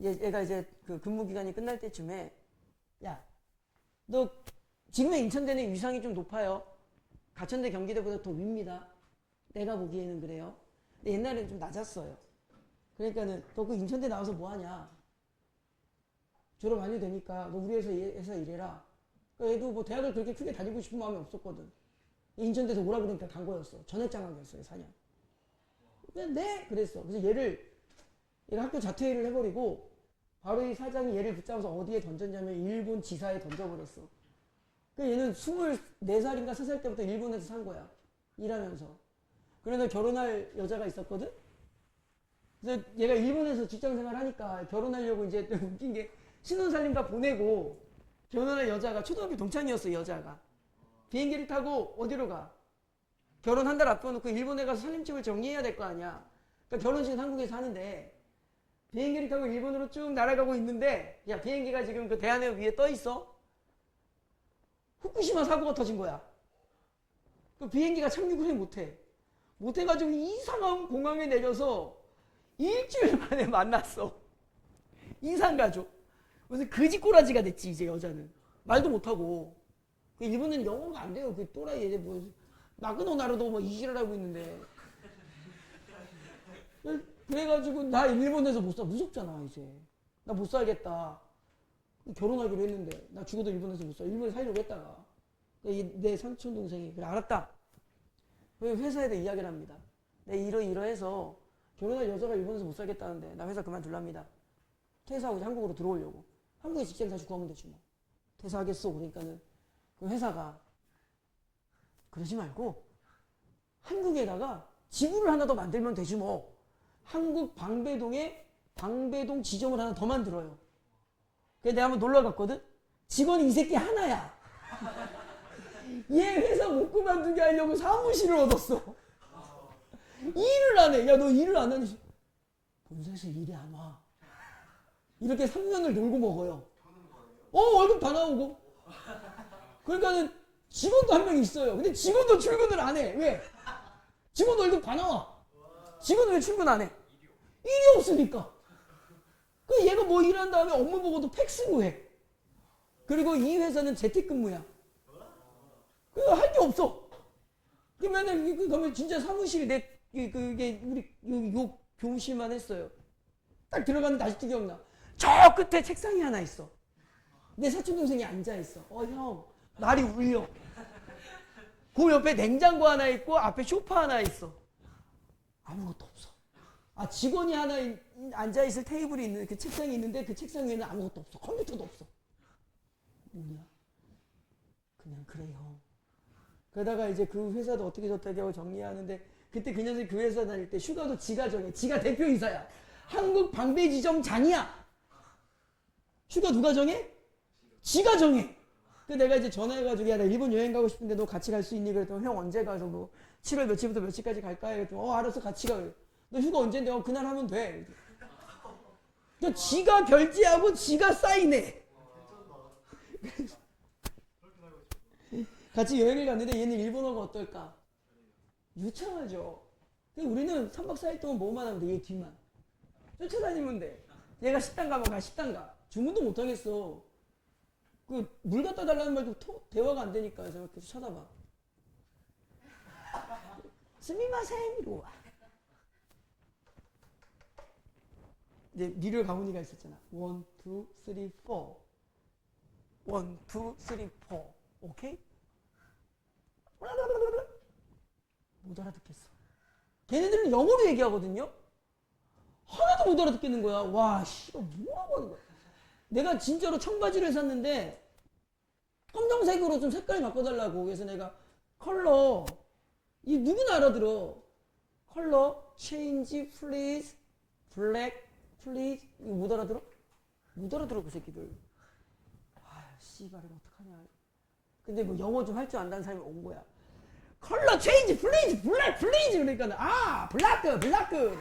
얘가 이제 그 근무 기간이 끝날 때쯤에 야, 너 지금의 인천대는 위상이 좀 높아요. 가천대 경기대보다 더 윗니다. 내가 보기에는 그래요. 근데 옛날에는 좀 낮았어요. 그러니까는 너 그 인천대 나와서 뭐 하냐? 졸업 안 해도 되니까 너 우리 회사 일해라. 그러니까 얘도 뭐 대학을 그렇게 크게 다니고 싶은 마음이 없었거든. 인천대에서 오라 그러니까 간 거였어. 전액장학이었어요, 4년. 그냥 네? 그랬어. 그래서 얘가 학교 자퇴를 해버리고 바로 이 사장이 얘를 붙잡아서 어디에 던졌냐면 일본 지사에 던져버렸어. 그러니까 얘는 24살인가 3살 때부터 일본에서 산 거야. 일하면서. 그래서 결혼할 여자가 있었거든? 그래서 얘가 일본에서 직장생활 하니까 결혼하려고 이제 웃긴 게 신혼살림가 보내고 결혼할 여자가 초등학교 동창이었어, 여자가. 비행기를 타고 어디로 가? 결혼 한 달 앞둬놓고 일본에 가서 살림집을 정리해야 될 거 아니야. 그러니까 결혼식은 한국에서 하는데 비행기를 타고 일본으로 쭉 날아가고 있는데 야, 비행기가 지금 그 대한해협 위에 떠 있어. 후쿠시마 사고가 터진 거야. 그 비행기가 착륙을 못해. 못해가지고 이상한 공항에 내려서 일주일 만에 만났어. 인상가족. 무슨 그지 꼬라지가 됐지 이제 여자는. 말도 못하고. 그 일본은 영어가 안 돼요. 그 또라이 이제 뭐 나그노 나르도 뭐 이지랄 하고 있는데. 그래가지고 나 일본에서 못 살. 무섭잖아 이제. 나 못 살겠다. 결혼하기로 했는데 나 죽어도 일본에서 못 살. 일본에 살려고 했다가 내 삼촌 동생이 그래 알았다. 회사에다 이야기를 합니다. 내 이러이러해서 결혼할 여자가 일본에서 못 살겠다는데 나 회사 그만둘랍니다. 퇴사하고 이제 한국으로 들어오려고. 한국에 직장 다시 구하면 되지 뭐. 퇴사하겠어. 그러니까는 그 회사가 그러지 말고 한국에다가 지부를 하나 더 만들면 되지 뭐. 한국 방배동에 방배동 지점을 하나 더 만들어요. 그래서 내가 한번 놀러 갔거든. 직원이 이 새끼 하나야. 얘 회사 못 그만두게 하려고 사무실을 얻었어. 일을 안 해. 야, 너 일을 안 하니? 본사에서 일이 안 와. 이렇게 3년을 놀고 먹어요. 월급 다 나오고. 그러니까는 직원도 한 명 있어요. 근데 직원도 출근을 안 해. 왜? 직원 월급 다 나와. 직원은 왜 출근 안 해? 일이 없으니까. 그 얘가 뭐 일한 다음에 업무 보고도 팩스로 해. 그리고 이 회사는 재택근무야. 할 게 없어. 그러면은 그러면 진짜 사무실이 그게 우리 요 교무실만 했어요. 딱 들어갔는데 아직도 기억나. 저 끝에 책상이 하나 있어. 내 사촌 동생이 앉아 있어. 형 날이 울려. 그 옆에 냉장고 하나 있고 앞에 소파 하나 있어. 아무것도 없어. 직원이 하나 앉아 있을 테이블이 있는 그 책상이 있는데 그 책상 위에는 아무것도 없어. 컴퓨터도 없어. 뭐냐? 그냥 그래 형. 그러다가 이제 그 회사도 어떻게 저떻게 하고 정리하는데 그때 그 녀석이 그 회사 다닐 때 휴가도 지가 정해. 지가 대표이사야. 한국 방배지점 장이야. 휴가 누가 정해? 지가 정해. 그래서 내가 이제 전화해가지고 야 나 일본 여행 가고 싶은데 너 같이 갈 수 있니? 그랬더니 형 언제 가서 뭐 7월 며칠부터 며칠까지 갈까? 그랬더니 알았어 같이 가. 너 휴가 언제인데? 그날 하면 돼. 그러니까 지가 결제하고 지가 사인해. 같이 여행을 갔는데 얘는 일본어가 어떨까? 유창하죠. 우리는 3박 4일 동안 뭐만 하면 돼? 얘 뒤만. 쫓아다니면 돼. 얘가 식당 가면 가, 식당 가. 주문도 못 하겠어. 물 갖다 달라는 말도 대화가 안 되니까. 그래서 계속 쳐다봐. 스미마셍 이러고 와. 이제 니를 가문이가 있었잖아. 1, 2, 3, 4. 1, 2, 3, 4. 오케이? 못 알아듣겠어. 걔네들은 영어로 얘기하거든요? 하나도 못 알아듣겠는 거야. 와, 씨발, 뭐라고 하는 거야. 내가 진짜로 청바지를 샀는데, 검정색으로 좀 색깔 바꿔달라고. 그래서 내가 컬러, 이 누구나 알아들어. 컬러, change, please, black, please. 이거 못 알아들어? 못 알아들어, 그 새끼들. 씨발, 이거 어떡하냐. 근데 뭐 영어 좀 할 줄 안다는 사람이 온 거야. 컬러 체인지 플리즈 블랙 플리즈 그러니까 블라크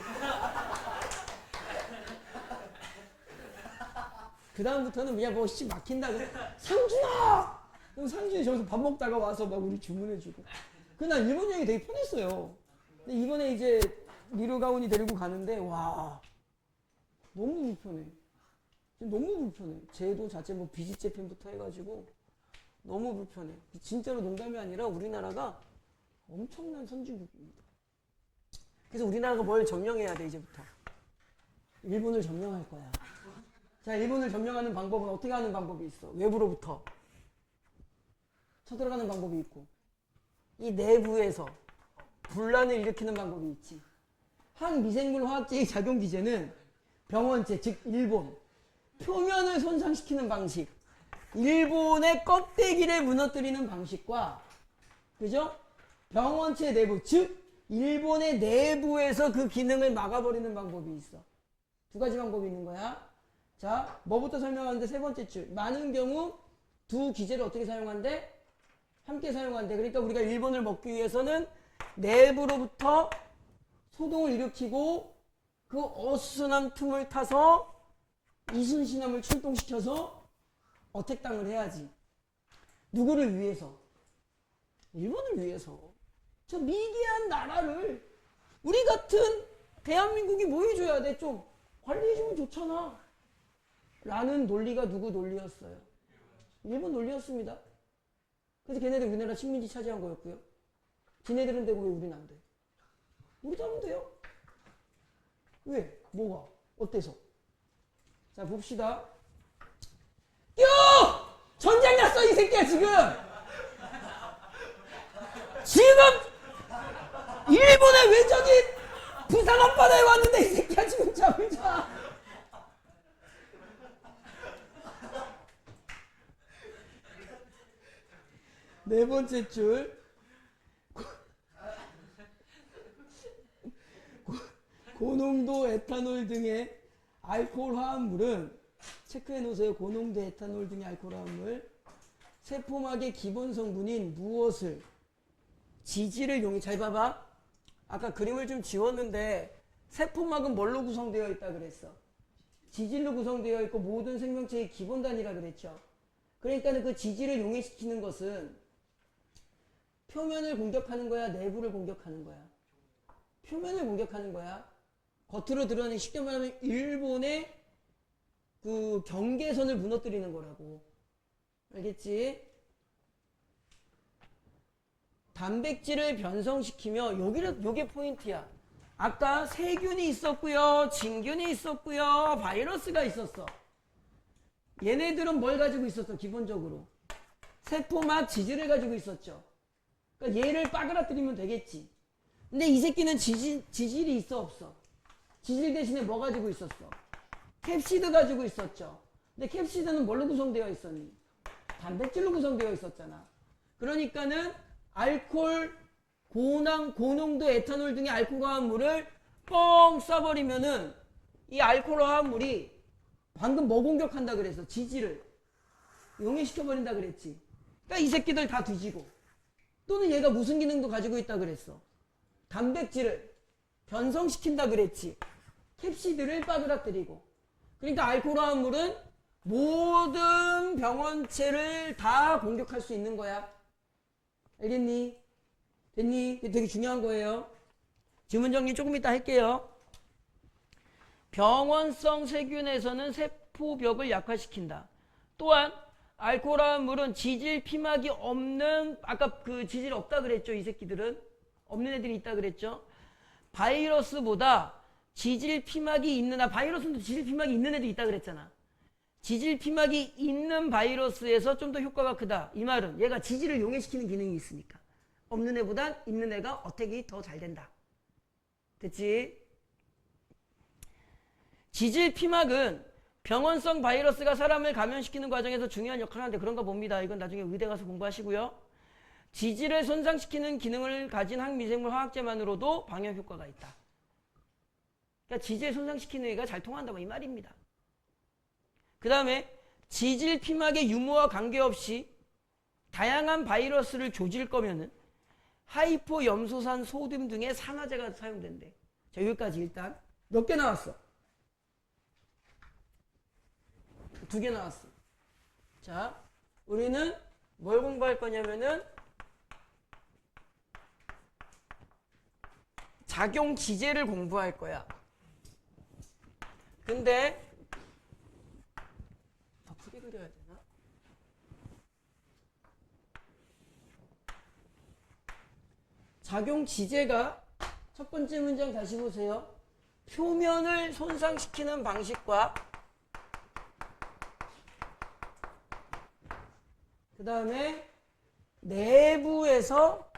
그 다음부터는 그냥 뭐 씨 막힌다고 상준아 그럼 상준이 저기서 밥 먹다가 와서 막 우리 주문해주고 그날 일본 여행이 되게 편했어요. 근데 이번에 이제 미르가온이 데리고 가는데 와 너무 불편해. 너무 불편해. 제도 자체 뭐 비지 재팬부터 해가지고 너무 불편해. 진짜로 농담이 아니라 우리나라가 엄청난 선진국입니다. 그래서 우리나라가 뭘 점령해야 돼 이제부터. 일본을 점령할 거야. 자, 일본을 점령하는 방법은 어떻게 하는 방법이 있어? 외부로부터 쳐들어가는 방법이 있고 이 내부에서 분란을 일으키는 방법이 있지. 항미생물 화학제의 작용 기제는 병원체, 즉 일본 표면을 손상시키는 방식, 일본의 껍데기를 무너뜨리는 방식과 그죠? 병원체 내부, 즉 일본의 내부에서 그 기능을 막아버리는 방법이 있어. 두 가지 방법이 있는 거야. 자, 뭐부터 설명하는데 세 번째 줄. 많은 경우 두 기제를 어떻게 사용한대? 함께 사용한대. 그러니까 우리가 일본을 먹기 위해서는 내부로부터 소동을 일으키고 그 어수선한 틈을 타서 이순신함을 출동시켜서 어택당을 해야지. 누구를 위해서? 일본을 위해서. 저 미개한 나라를 우리 같은 대한민국이 뭐 해줘야 돼? 좀 관리해주면 좋잖아. 라는 논리가 누구 논리였어요? 일본 논리였습니다. 그래서 걔네들 우리나라 식민지 차지한 거였고요. 지네들은 되고 왜 우리는 안 돼? 우리도 하면 돼요. 왜? 뭐가? 어때서? 자, 봅시다. 전쟁 났어, 이 새끼야, 지금! 지금! 일본의 외적이 부산 앞바다에 왔는데, 이 새끼야, 지금 잠을 자! 네 번째 줄. 고농도 에탄올 등의 알코올 화합물은 체크해 놓으세요. 고농도 에탄올 등의 알코올 화합물. 세포막의 기본 성분인 무엇을 지질을 이용해. 잘 봐봐. 아까 그림을 좀 지웠는데 세포막은 뭘로 구성되어 있다 그랬어? 지질로 구성되어 있고 모든 생명체의 기본 단위라 그랬죠. 그러니까 그 지질을 용해시키는 것은 표면을 공격하는 거야, 내부를 공격하는 거야? 표면을 공격하는 거야. 겉으로 드러내는, 쉽게 말하면 일본의 그 경계선을 무너뜨리는 거라고. 알겠지? 단백질을 변성시키며, 요게 포인트야. 아까 세균이 있었고요, 진균이 있었고요, 바이러스가 있었어. 얘네들은 뭘 가지고 있었어? 기본적으로 세포막 지질을 가지고 있었죠. 그러니까 얘를 빠그라뜨리면 되겠지. 근데 이 새끼는 지질이 있어 없어? 지질 대신에 뭐 가지고 있었어? 캡시드 가지고 있었죠. 근데 캡시드는 뭘로 구성되어 있었니? 단백질로 구성되어 있었잖아. 그러니까는 알코올, 고농도 에탄올 등의 알코올 화합물을 뻥 쏴버리면은 이 알코올 화합물이 방금 뭐 공격한다 그랬어? 지질을 용해시켜버린다 그랬지. 그러니까 이 새끼들 다 뒤지고, 또는 얘가 무슨 기능도 가지고 있다 그랬어? 단백질을 변성시킨다 그랬지. 캡시드를 빠그라뜨리고. 그러니까 알코올 화합물은 모든 병원체를 다 공격할 수 있는 거야. 알겠니? 됐니? 이게 되게 중요한 거예요. 질문 정리 조금 이따 할게요. 병원성 세균에서는 세포벽을 약화시킨다. 또한 알코올 화합물은 지질 피막이 없는, 아까 그 지질 없다 그랬죠. 이 새끼들은 없는 애들이 있다 그랬죠. 바이러스보다 지질 피막이 있는, 바이러스도 지질 피막이 있는 애들이 있다 그랬잖아. 지질 피막이 있는 바이러스에서 좀 더 효과가 크다. 이 말은 얘가 지질을 용해시키는 기능이 있으니까 없는 애보단 있는 애가 어택이 더 잘 된다. 됐지? 지질 피막은 병원성 바이러스가 사람을 감염시키는 과정에서 중요한 역할을 하는데, 그런가 봅니다. 이건 나중에 의대 가서 공부하시고요. 지질을 손상시키는 기능을 가진 항미생물 화학제만으로도 방역 효과가 있다. 그러니까 지질 손상시키는 애가 잘 통한다, 이 말입니다. 그 다음에 지질 피막의 유무와 관계없이 다양한 바이러스를 조질 거면은 하이포 염소산 소듐 등의 산화제가 사용된대. 자, 여기까지 일단 몇 개 나왔어? 2개 나왔어. 자, 우리는 뭘 공부할 거냐면은 작용 지제를 공부할 거야. 근데 더 크게 그려야 되나? 작용 지제가 첫 번째 문장 다시 보세요. 표면을 손상시키는 방식과 그 다음에 내부에서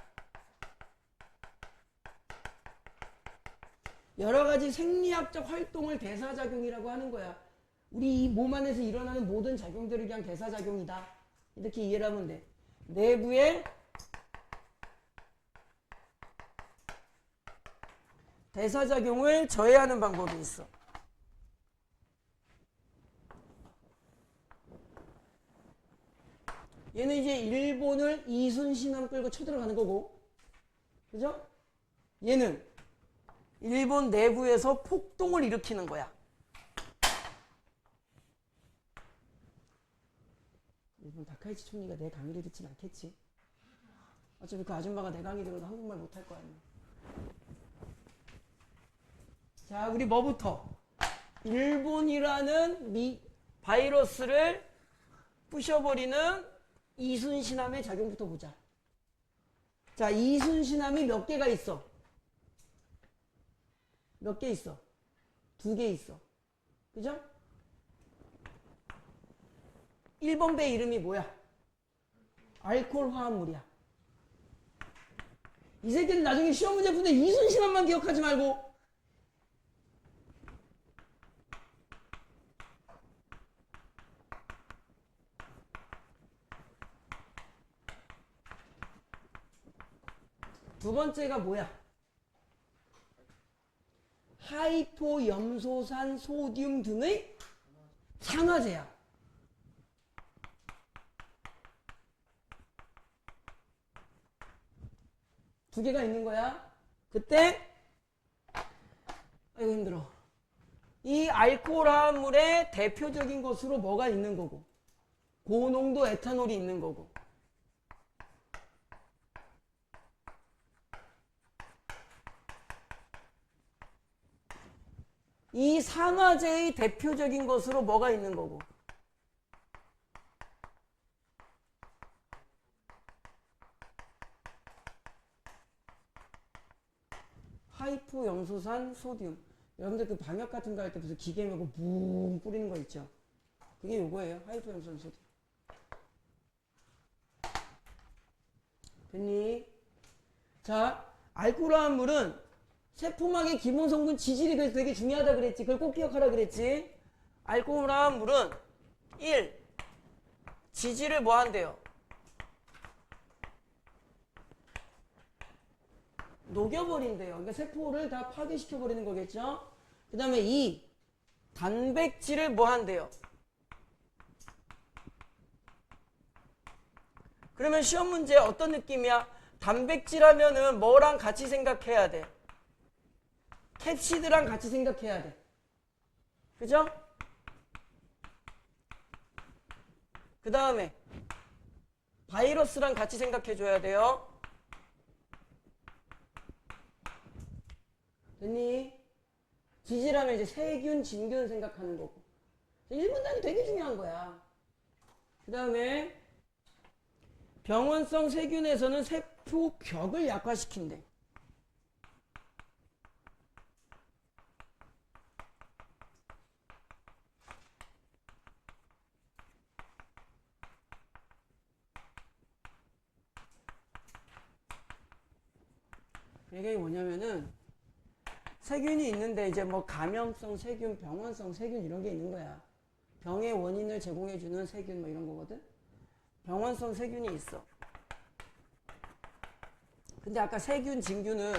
여러 가지 생리학적 활동을 대사작용이라고 하는 거야. 우리 이 몸 안에서 일어나는 모든 작용들을 그냥 대사작용이다. 이렇게 이해를 하면 돼. 내부에 대사작용을 저해하는 방법이 있어. 얘는 이제 일본을 이순신함 끌고 쳐들어가는 거고, 그죠? 얘는 일본 내부에서 폭동을 일으키는 거야. 일본 다카이치 총리가 내 강의를 듣진 않겠지. 어차피 그 아줌마가 내 강의 들어도 한국말 못할 거 아니야. 자, 우리 뭐부터? 일본이라는 바이러스를 부셔버리는 이순신암의 작용부터 보자. 자, 이순신암이 몇 개가 있어? 몇 개 있어? 2개 있어. 그죠? 1번 배 이름이 뭐야? 알코올 화합물이야. 이 새끼는 나중에 시험 문제 푸는데 이순신암만 기억하지 말고 두 번째가 뭐야? 하이포염소산 소듐 등의 산화제야. 두 개가 있는 거야. 그때 아이고 힘들어. 이 알코올 화합물의 대표적인 것으로 뭐가 있는 거고 고농도 에탄올이 있는 거고 이 산화제의 대표적인 것으로 뭐가 있는 거고 하이포염소산 소듐. 여러분들 그 방역 같은 거 할 때 무슨 기계 메고 붕 뿌리는 거 있죠? 그게 요거예요. 하이포염소산 소듐. 됐니? 자, 알코올 화합물은 세포막의 기본 성분 지질이 되게 중요하다 그랬지. 그걸 꼭 기억하라 그랬지. 알코올 화합물은 1. 지질을 뭐 한대요? 녹여버린대요. 그러니까 세포를 다 파괴시켜버리는 거겠죠. 그 다음에 2. 단백질을 뭐 한대요? 그러면 시험 문제 어떤 느낌이야? 단백질 하면은 뭐랑 같이 생각해야 돼? 캡시드랑 같이 생각해야 돼. 그죠? 그 다음에 바이러스랑 같이 생각해줘야 돼요. 됐니? 지질하면 이제 세균, 진균 생각하는 거고. 1분 단위 되게 중요한 거야. 그 다음에 병원성 세균에서는 세포 벽을 약화시킨대. 이게 뭐냐면은 세균이 있는데 이제 뭐 감염성 세균, 병원성 세균 이런 게 있는 거야. 병의 원인을 제공해주는 세균 뭐 이런 거거든. 병원성 세균이 있어. 근데 아까 세균, 진균은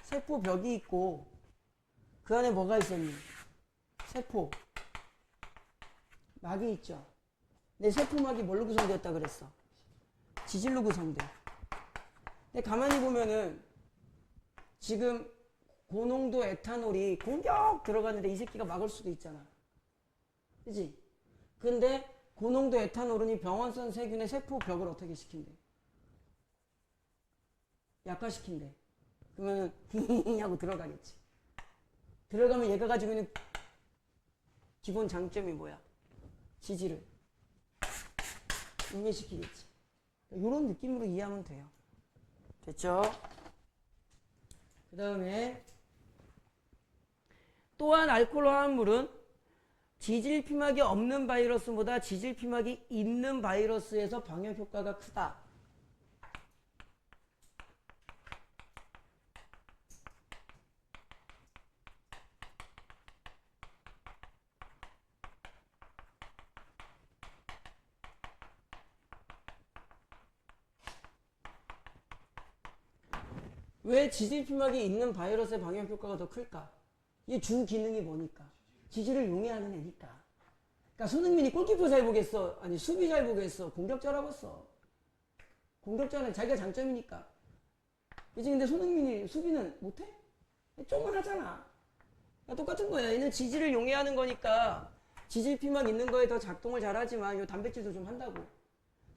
세포 벽이 있고 그 안에 뭐가 있었니? 세포 막이 있죠. 근데 세포막이 뭘로 구성되었다 그랬어? 지질로 구성돼. 근데 가만히 보면은 지금 고농도 에탄올이 공격 들어갔는데 이 새끼가 막을 수도 있잖아. 그치? 근데 고농도 에탄올은 이 병원성 세균의 세포 벽을 어떻게 시킨대? 약화시킨대. 그러면 하고 들어가겠지. 들어가면 얘가 가지고 있는 기본 장점이 뭐야? 지질을 인내시키겠지. 이런 느낌으로 이해하면 돼요. 됐죠? 그 다음에 또한 알코올 화합물은 지질 피막이 없는 바이러스보다 지질 피막이 있는 바이러스에서 방역 효과가 크다. 왜 지질 피막이 있는 바이러스의 방역 효과가 더 클까? 이게 주 기능이 뭐니까? 지질을 용해하는 애니까. 그러니까 손흥민이 골키퍼 잘 보겠어? 아니 수비 잘 보겠어? 공격자라고 써. 공격자는 자기가 장점이니까. 그치? 근데 손흥민이 수비는 못해? 좀만 하잖아. 그러니까 똑같은 거야. 얘는 지질을 용해하는 거니까 지질 피막 있는 거에 더 작동을 잘하지만 요 단백질도 좀 한다고.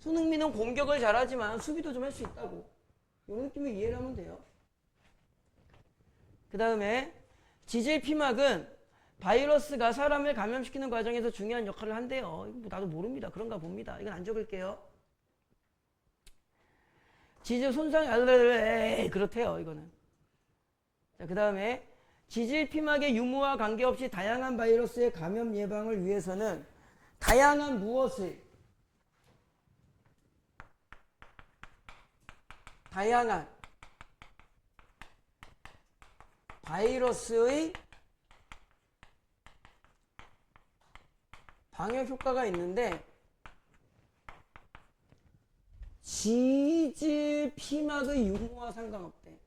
손흥민은 공격을 잘하지만 수비도 좀 할 수 있다고. 요 느낌을 이해를 하면 돼요. 그 다음에 지질 피막은 바이러스가 사람을 감염시키는 과정에서 중요한 역할을 한대요. 이거 나도 모릅니다. 그런가 봅니다. 이건 안 적을게요. 지질 손상, 그렇대요. 이거는. 자, 그 다음에 지질 피막의 유무와 관계없이 다양한 바이러스의 감염 예방을 위해서는 다양한 무엇을? 다양한 바이러스의 방역 효과가 있는데 지질 피막의 유무와 상관없대.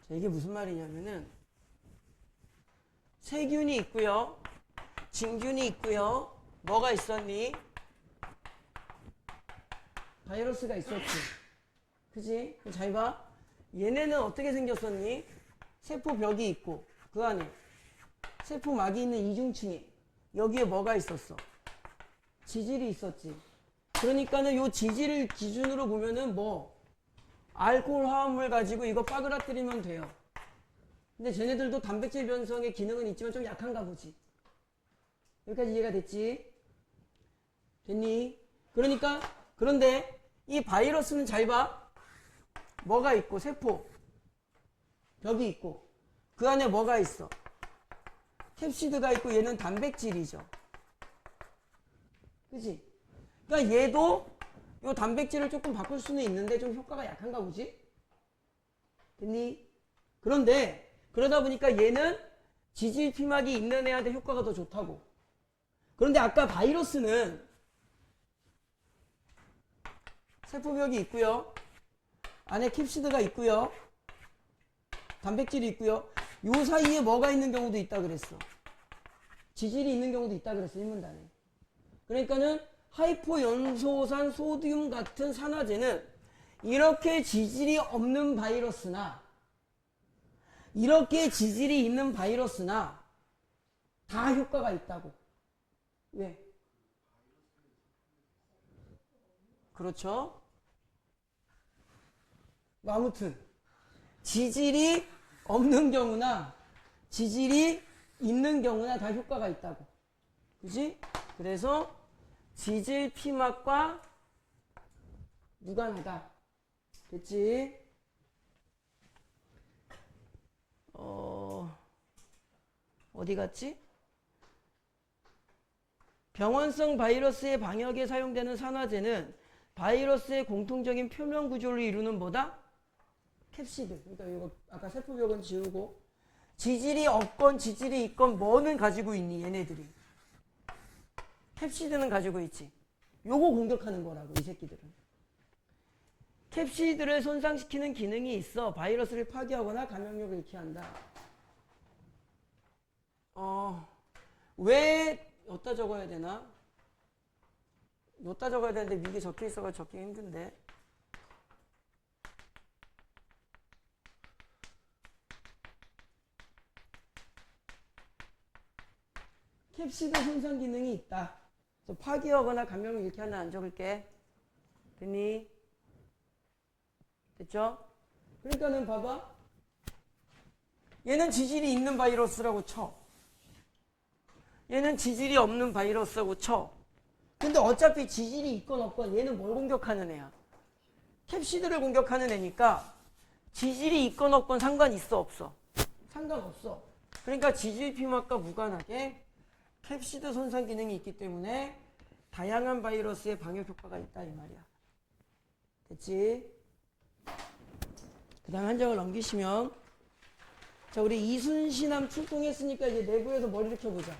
자, 이게 무슨 말이냐면은 세균이 있고요, 진균이 있고요, 뭐가 있었니? 바이러스가 있었지. 그지? 잘 봐. 얘네는 어떻게 생겼었니? 세포벽이 있고 그 안에 세포막이 있는 이중층에 여기에 뭐가 있었어? 지질이 있었지. 그러니까는 요 지질을 기준으로 보면은 뭐 알코올 화합물 가지고 이거 빠그라뜨리면 돼요. 근데 쟤네들도 단백질 변성의 기능은 있지만 좀 약한가 보지. 여기까지 이해가 됐지? 됐니? 그러니까 그런데 이 바이러스는 잘 봐. 뭐가 있고 세포 벽이 있고 그 안에 뭐가 있어? 캡시드가 있고 얘는 단백질이죠. 그치? 그러니까 얘도 요 단백질을 조금 바꿀 수는 있는데 좀 효과가 약한가 보지? 됐니? 그런데 그러다 보니까 얘는 지질 피막이 있는 애한테 효과가 더 좋다고. 그런데 아까 바이러스는 세포벽이 있고요, 안에 캡시드가 있고요, 단백질이 있고요, 요 사이에 뭐가 있는 경우도 있다 그랬어. 지질이 있는 경우도 있다 그랬어, 인문단에. 그러니까는 하이포연소산 소듐 같은 산화제는 이렇게 지질이 없는 바이러스나 이렇게 지질이 있는 바이러스나 다 효과가 있다고. 왜? 그렇죠? 뭐 아무튼 지질이 없는 경우나 지질이 있는 경우나 다 효과가 있다고. 그지? 그래서 지질 피막과 무관하다. 됐지? 어디 갔지? 병원성 바이러스의 방역에 사용되는 산화제는 바이러스의 공통적인 표면 구조를 이루는 뭐다? 캡시드. 그러니까 이거 아까 세포벽은 지우고 지질이 없건 지질이 있건 뭐는 가지고 있니? 얘네들이. 캡시드는 가지고 있지. 요거 공격하는 거라고, 이 새끼들은. 캡시드를 손상시키는 기능이 있어 바이러스를 파괴하거나 감염력을 잃게 한다. 왜 여기다 적어야 되나? 여기다 적어야 되는데 위에 적혀 있어가지고 적기 힘든데. 캡시드 손상 기능이 있다. 그래서 파괴하거나 감염을 잃게 한다. 안 적을게. 됐니? 됐죠? 그러니까는 봐봐. 얘는 지질이 있는 바이러스라고 쳐. 얘는 지질이 없는 바이러스라고 쳐. 근데 어차피 지질이 있건 없건 얘는 뭘 공격하는 애야? 캡시드를 공격하는 애니까 지질이 있건 없건 상관 있어 없어? 상관없어. 그러니까 지질 피막과 무관하게 캡시드 손상 기능이 있기 때문에 다양한 바이러스의 방역 효과가 있다 이 말이야. 됐지? 그 다음 한 장을 넘기시면, 자, 우리 이순신함 출동했으니까 이제 내부에서 뭘 일으켜보자.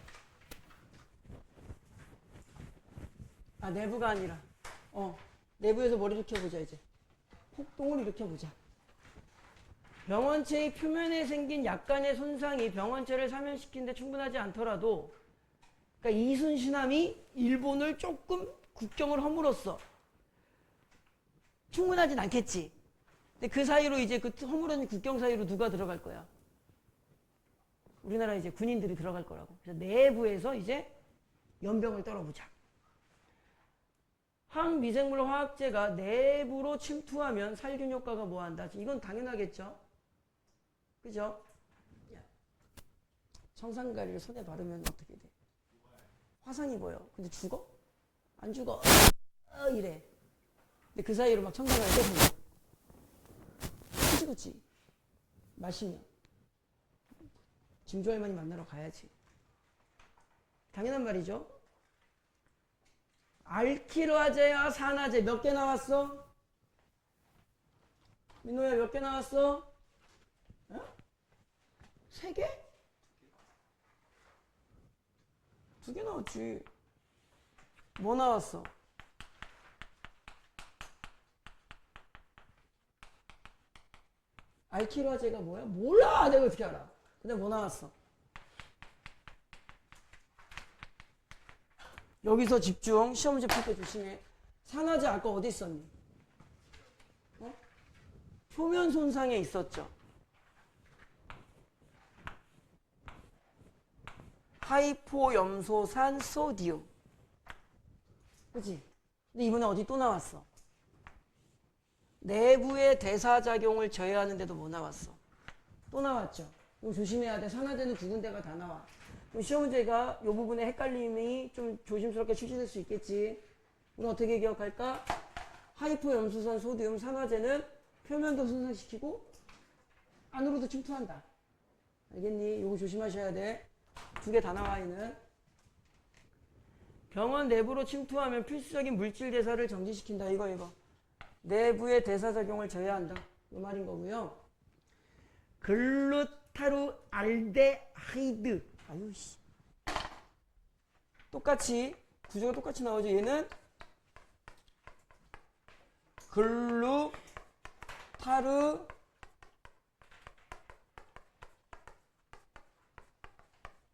아, 내부가 아니라 내부에서 뭘 일으켜보자. 이제 폭동을 일으켜보자. 병원체의 표면에 생긴 약간의 손상이 병원체를 사면시키는 데 충분하지 않더라도, 그러니까 이순신함이 일본을 조금 국경을 허물었어. 충분하진 않겠지. 근데 그 사이로 이제 그 허물은 국경 사이로 누가 들어갈 거야? 우리나라 이제 군인들이 들어갈 거라고. 그래서 내부에서 이제 연병을 떨어보자. 항미생물 화학제가 내부로 침투하면 살균 효과가 뭐한다? 이건 당연하겠죠? 그죠? 청산가리를 손에 바르면 어떻게 돼? 화상 입어요. 근데 죽어? 안 죽어. 이래. 근데 그 사이로 막 청산가리 떼서 그치? 마시면 짐조 할머니 만나러 가야지. 당연한 말이죠. 알키로아제야 산화제 몇 개 나왔어? 민호야 몇 개 나왔어? 어? 3개? 2개 나왔지. 뭐 나왔어? 알키로아제가 뭐야? 몰라! 내가 어떻게 알아? 근데 뭐 나왔어? 여기서 집중. 시험 문제 풀 때 조심해. 산화제 아까 어디 있었니? 어? 표면 손상에 있었죠. 하이포염소산 소디움. 그치? 근데 이번에 어디 또 나왔어? 내부의 대사작용을 저해하는데도 뭐 나왔어? 또 나왔죠. 이거 조심해야 돼. 산화제는 두 군데가 다 나와. 그럼 시험 문제가 이 부분에 헷갈림이 좀 조심스럽게 출제될 수 있겠지. 우리 어떻게 기억할까? 하이포염수산 소디움 산화제는 표면도 손상시키고 안으로도 침투한다. 알겠니? 이거 조심하셔야 돼. 2개 다 나와 있는. 병원 내부로 침투하면 필수적인 물질 대사를 정지시킨다. 이거. 내부의 대사작용을 저해한다. 이 말인 거고요. 글루타루 알데하이드. 아유 씨. 똑같이 구조가 똑같이 나오죠. 얘는 글루타르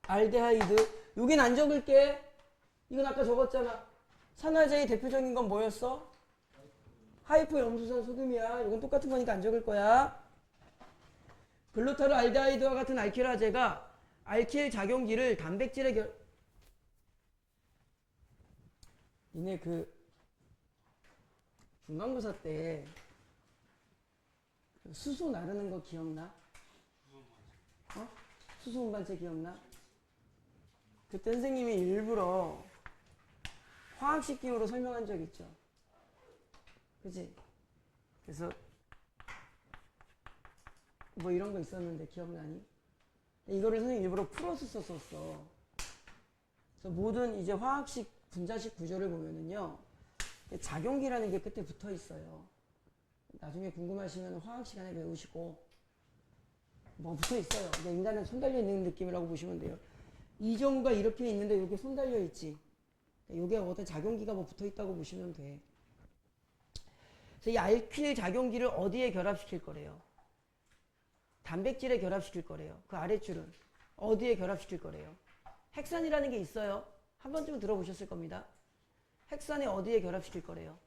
알데하이드. 여긴 안 적을게. 이건 아까 적었잖아. 산화제의 대표적인 건 뭐였어? 하이포염수산 소금이야. 이건 똑같은 거니까 안 적을 거야. 글루타르 알데하이드와 같은 알키라제가 알킬 작용기를 단백질에 니네 그 중간고사 때 수소 나르는 거 기억나? 어? 수소 운반체 기억나? 그때 선생님이 일부러 화학식 기호로 설명한 적 있죠. 그치? 그래서 뭐 이런 거 있었는데 기억나니? 이거를 선생님 일부러 풀어서 썼었어. 그래서 모든 이제 화학식 분자식 구조를 보면은요, 작용기라는 게 끝에 붙어 있어요. 나중에 궁금하시면 화학 시간에 배우시고, 뭐 붙어 있어요. 인간은 손 달려 있는 느낌이라고 보시면 돼요. 이 경우가 이렇게 있는데 이렇게 손 달려 있지. 이게 어떤 작용기가 뭐 붙어 있다고 보시면 돼. 그래서 이 알킬 작용기를 어디에 결합시킬 거래요? 단백질에 결합시킬 거래요. 그 아랫줄은 어디에 결합시킬 거래요? 핵산이라는 게 있어요. 한 번쯤은 들어보셨을 겁니다. 핵산이 어디에 결합시킬 거래요?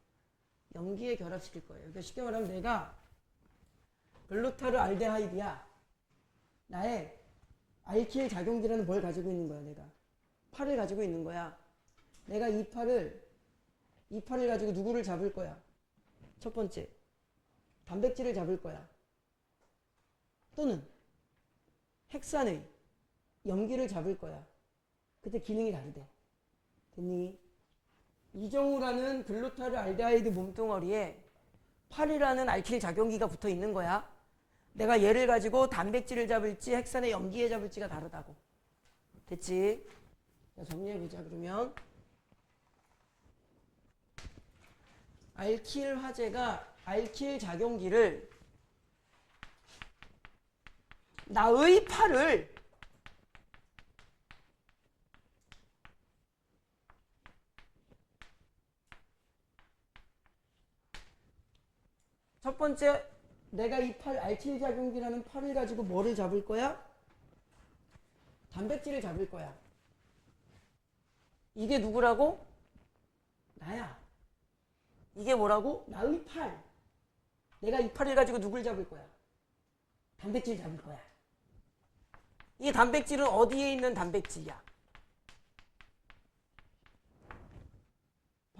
염기에 결합시킬 거예요. 그러니까 쉽게 말하면 내가 글루타르 알데하이드야. 나의 알킬 작용기라는 뭘 가지고 있는 거야, 내가. 팔을 가지고 있는 거야. 내가 이 팔을 가지고 누구를 잡을 거야? 첫 번째, 단백질을 잡을 거야. 또는 핵산의 염기를 잡을 거야. 그때 기능이 다르대. 됐니? 이정우라는 글루타르 알데하이드 몸뚱어리에 8이라는 알킬 작용기가 붙어 있는 거야. 내가 얘를 가지고 단백질을 잡을지 핵산의 염기에 잡을지가 다르다고. 됐지? 자, 정리해보자. 그러면 알킬 화제가 알킬 작용기를 나의 팔을 첫 번째, 내가 이 팔, 알킬 작용기라는 팔을 가지고 뭐를 잡을 거야? 단백질을 잡을 거야. 이게 누구라고? 나야. 이게 뭐라고? 나의 팔. 내가 이 팔을 가지고 누굴 잡을 거야? 단백질 잡을 거야. 이 단백질은 어디에 있는 단백질이야?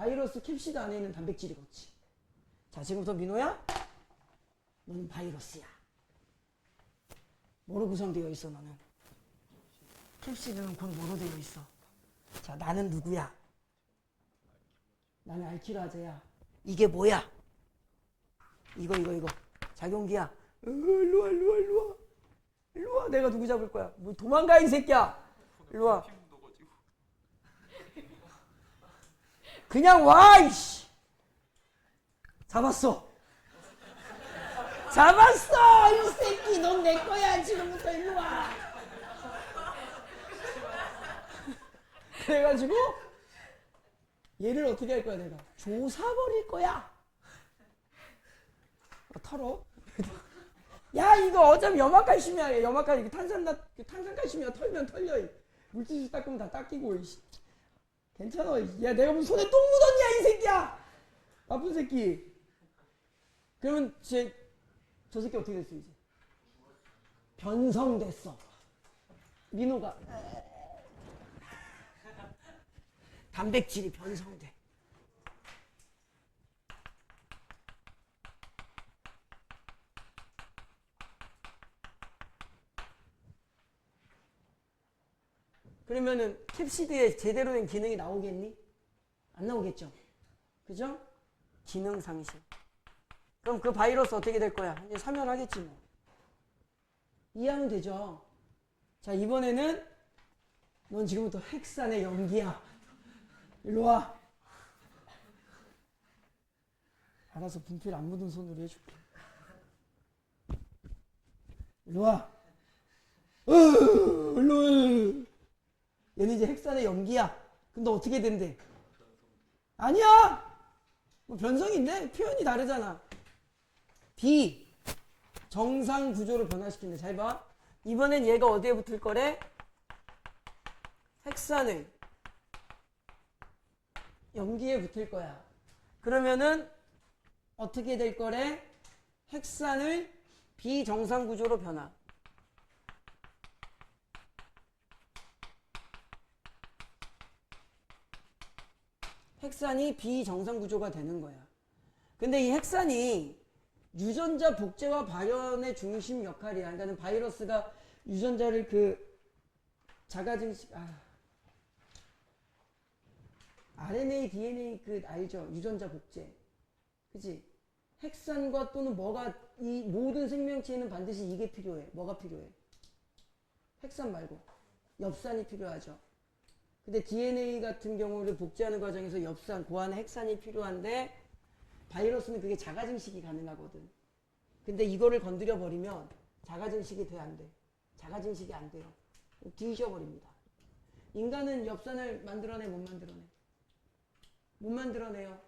바이러스 캡시드 안에 있는 단백질이겠지. 자, 지금부터 민호야, 너는 바이러스야. 뭐로 구성되어 있어, 너는? 캡시드는 곧 뭐로 되어 있어? 자, 나는 누구야? 나는 알키라제야. 이게 뭐야? 이거. 작용기야. 일로와. 일로와. 내가 누구 잡을 거야? 뭐 도망가, 이 새끼야. 일로와. 그냥 와, 이씨. 잡았어, 이 새끼. 넌 내 거야. 지금부터 일로와. 그래가지고 얘를 어떻게 할 거야? 내가 조사버릴 거야. 털어. 야, 이거 어차피 염화칼슘이야. 염화칼슘, 탄산칼슘이야. 털면 털려. 물티슈 닦으면 다 닦이고. 괜찮아. 야, 내가 무슨 손에 똥 묻었냐, 이 새끼야. 나쁜 새끼. 그러면 저 새끼 어떻게 됐어, 이제? 변성됐어. 민호가 단백질이 변성돼. 그러면은 캡시드에 제대로 된 기능이 나오겠니? 안 나오겠죠? 그죠? 기능 상실. 그럼 그 바이러스 어떻게 될 거야? 이제 사멸하겠지 뭐. 이해하면 되죠? 자, 이번에는 넌 지금부터 핵산의 연기야. 일로 와. 알아서 분필 안 묻은 손으로 해줄게. 일로 와. 일로 와. 얘는 이제 핵산의 연기야. 그럼 너 어떻게 된대? 아니야! 뭐 변성인데 표현이 다르잖아. B. 정상 구조로 변화시킨대. 잘 봐. 이번엔 얘가 어디에 붙을 거래? 핵산의 염기에 붙을 거야. 그러면은 어떻게 될 거래? 핵산을 비정상 구조로 변화. 핵산이 비정상 구조가 되는 거야. 근데 이 핵산이 유전자 복제와 발현의 중심 역할이야. 그러니까 바이러스가 유전자를 자가증식, RNA, DNA 알죠? 유전자 복제. 그치? 핵산과 또는 이 모든 생명체에는 반드시 이게 필요해. 뭐가 필요해? 핵산 말고 엽산이 필요하죠. 근데 DNA 같은 경우를 복제하는 과정에서 엽산, 고안의 핵산이 필요한데 바이러스는 그게 자가증식이 가능하거든. 근데 이거를 건드려 버리면 자가증식이 돼, 안 돼? 자가증식이 안 돼요. 뒤져버립니다. 인간은 엽산을 만들어내, 못 만들어내? 못 만들어내요.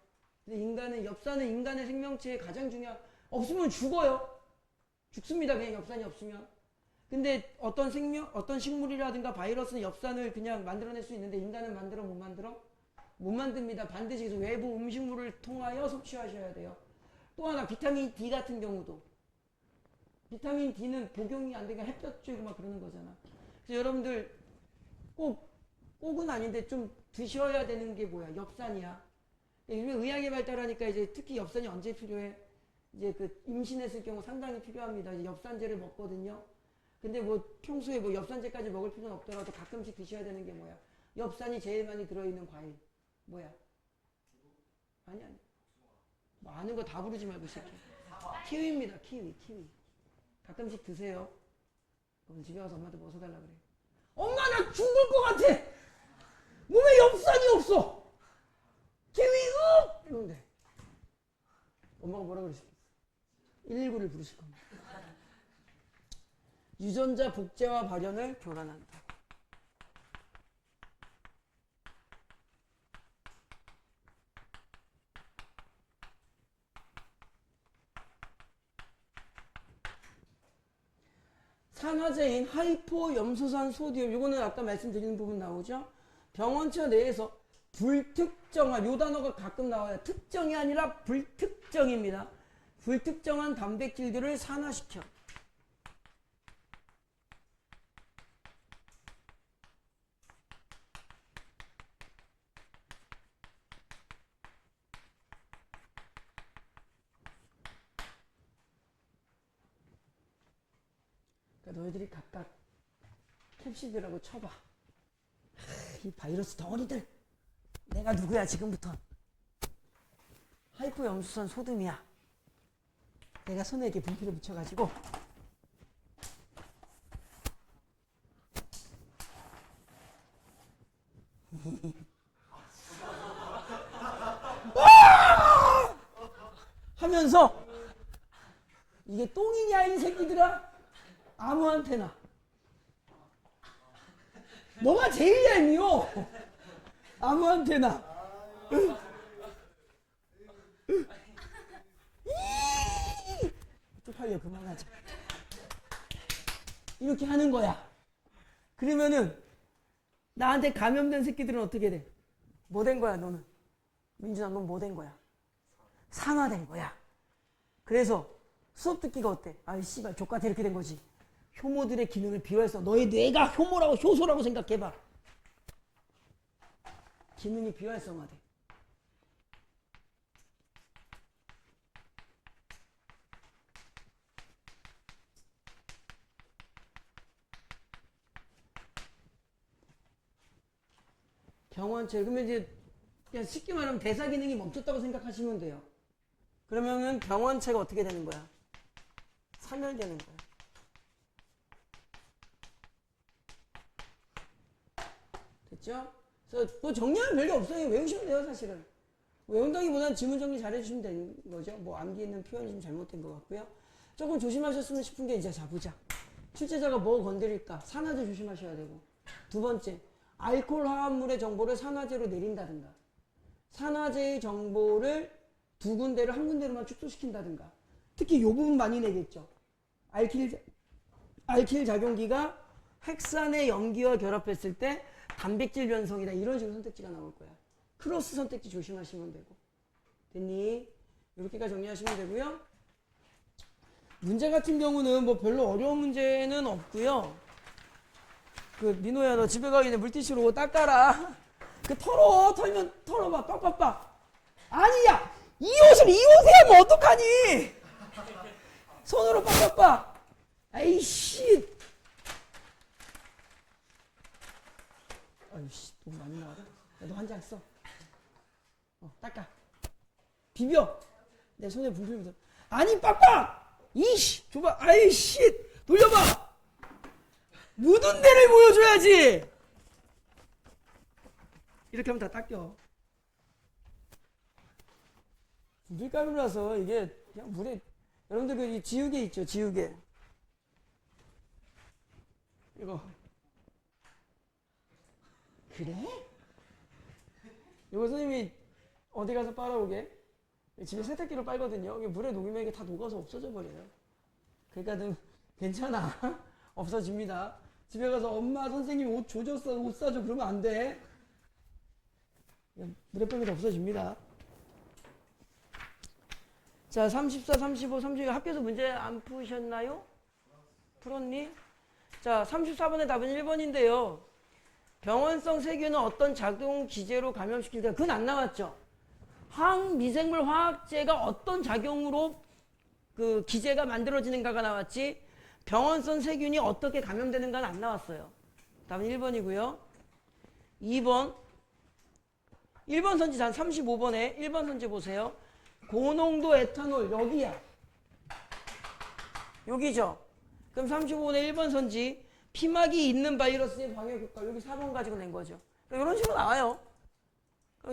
근데 엽산은 인간의 생명체에 가장 없으면 죽어요. 죽습니다. 그냥 엽산이 없으면. 근데 어떤 식물이라든가 바이러스는 엽산을 그냥 만들어낼 수 있는데 인간은 만들어, 못 만들어? 못 만듭니다. 반드시 외부 음식물을 통하여 섭취하셔야 돼요. 또 하나, 비타민 D 같은 경우도. 비타민 D는 복용이 안 되니까 햇볕 쬐고 막 그러는 거잖아. 그래서 여러분들 꼭은 아닌데 좀 드셔야 되는 게 뭐야? 엽산이야. 의학이 발달하니까 이제 특히 엽산이 언제 필요해? 이제 임신했을 경우 상당히 필요합니다. 이제 엽산제를 먹거든요. 근데 평소에 엽산제까지 먹을 필요는 없더라도 가끔씩 드셔야 되는 게 뭐야? 엽산이 제일 많이 들어있는 과일. 뭐야? 아니. 아는 거 다 부르지 말고 새끼. 키위입니다. 키위. 가끔씩 드세요. 그럼 집에 가서 엄마한테 뭐 사달라 그래. 엄마, 나 죽을 것 같아. 몸에 엽산이 없어. 키위 이러는데 엄마가 뭐라 그러시겠어? 119를 부르실 겁니다. 유전자 복제와 발현을 교란한다. 산화제인 하이포염소산 소디움, 이거는 아까 말씀드린 부분 나오죠? 병원차 내에서 불특정한, 요 단어가 가끔 나와요. 특정이 아니라 불특정입니다. 불특정한 단백질들을 산화시켜. 그러니까 너희들이 각각 캡시드라고 쳐봐. 이 바이러스 덩어리들. 내가 누구야 지금부터. 하이퍼 염소산 소둠이야. 내가 손에 이렇게 분필을 붙여가지고 하면서 이게 똥이냐 이 새끼들아? 아무한테나. 너가 제일 얄미워. 아무한테나. 쪽팔려 그만하자. 이렇게 하는 거야. 그러면은 나한테 감염된 새끼들은 어떻게 돼? 뭐 된 거야 너는? 민준아 넌 뭐 된 거야? 산화된 거야. 그래서 수업 듣기가 어때? 아이 씨발 족같아 이렇게 된 거지. 효모들의 기능을 비활성. 너의 뇌가 효모라고 효소라고 생각해봐. 기능이 비활성화돼. 병원체. 그러면 이제 그냥 쉽게 말하면 대사 기능이 멈췄다고 생각하시면 돼요. 그러면은 병원체가 어떻게 되는 거야? 사멸되는 거야. 됐죠? 그래서 뭐 정리하면 별게 없어요. 외우시면 돼요, 사실은. 외운다기보다는 지문 정리 잘 해주시면 되는 거죠. 뭐 암기 있는 표현이 좀 잘못된 것 같고요. 조금 조심하셨으면 싶은 게 이제 자 보자. 출제자가 뭐 건드릴까? 산화제 조심하셔야 되고. 두 번째, 알코올 화합물의 정보를 산화제로 내린다든가. 산화제의 정보를 두 군데를 한 군데로만 축소시킨다든가. 특히 이 부분 많이 내겠죠. 알킬 작용기가 핵산의 염기와 결합했을 때 단백질 변성이다. 이런 식으로 선택지가 나올 거야. 크로스 선택지 조심하시면 되고. 됐니? 이렇게까지 정리하시면 되고요. 문제 같은 경우는 뭐 별로 어려운 문제는 없고요. 그 민호야 너 집에 가기 전에 물티슈로 닦아라. 그 털면 털어봐. 빡빡빡. 아니야. 이 옷에 하면 어떡하니? 손으로 빡빡빡. 아이씨. 아이씨 너무 많이 나왔다. 너 한 장 써. 닦아. 비벼. 내 손에 분필 묻어. 아니 빡빡. 이씨 줘봐. 아이씨 돌려봐. 묻은 데를 보여줘야지. 이렇게 하면 다 닦여. 밀가루라서 이게 그냥 물에 여러분들 그 이 지우개 있죠. 지우개. 이거 그래? 이거 선생님이 어디 가서 빨아오게? 집에 세탁기로 빨거든요. 이게 물에 녹이면 이게 다 녹아서 없어져 버려요. 그러니까 괜찮아. 없어집니다. 집에 가서 엄마 선생님 옷 조졌어. 옷 사줘. 그러면 안 돼. 물에 빨면 없어집니다. 자, 34, 35, 36 학교에서 문제 안 푸셨나요? 풀었니? 자, 34번의 답은 1번인데요. 병원성 세균은 어떤 작용 기제로 감염시킬까? 그건 안 나왔죠. 항미생물 화학제가 어떤 작용으로 그 기제가 만들어지는가가 나왔지. 병원성 세균이 어떻게 감염되는가는 안 나왔어요. 답은 1번이고요. 2번. 1번 선지 단 35번에 1번 선지 보세요. 고농도 에탄올 여기야. 여기죠. 그럼 35번에 1번 선지 피막이 있는 바이러스의 방역 효과 여기 4번 가지고 낸 거죠. 이런 식으로 나와요.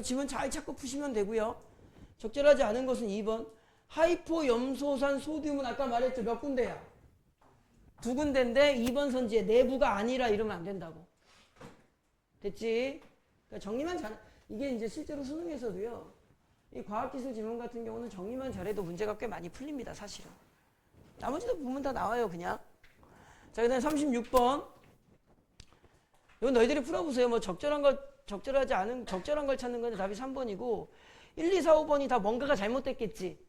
지문 잘 찾고 푸시면 되고요. 적절하지 않은 것은 2번. 하이포 염소산 소듐은 아까 말했죠. 몇 군데야? 두 군데인데 2번 선지에 내부가 아니라 이러면 안 된다고. 됐지? 그러니까 정리만 잘 이게 이제 실제로 수능에서도요. 이 과학기술 지문 같은 경우는 정리만 잘해도 문제가 꽤 많이 풀립니다. 사실은. 나머지도 보면 다 나와요. 그냥. 자, 그 다음에 36번. 이건 너희들이 풀어보세요. 뭐 적절하지 않은 적절한 걸 찾는 건데 답이 3번이고 1, 2, 4, 5번이 다 뭔가가 잘못됐겠지.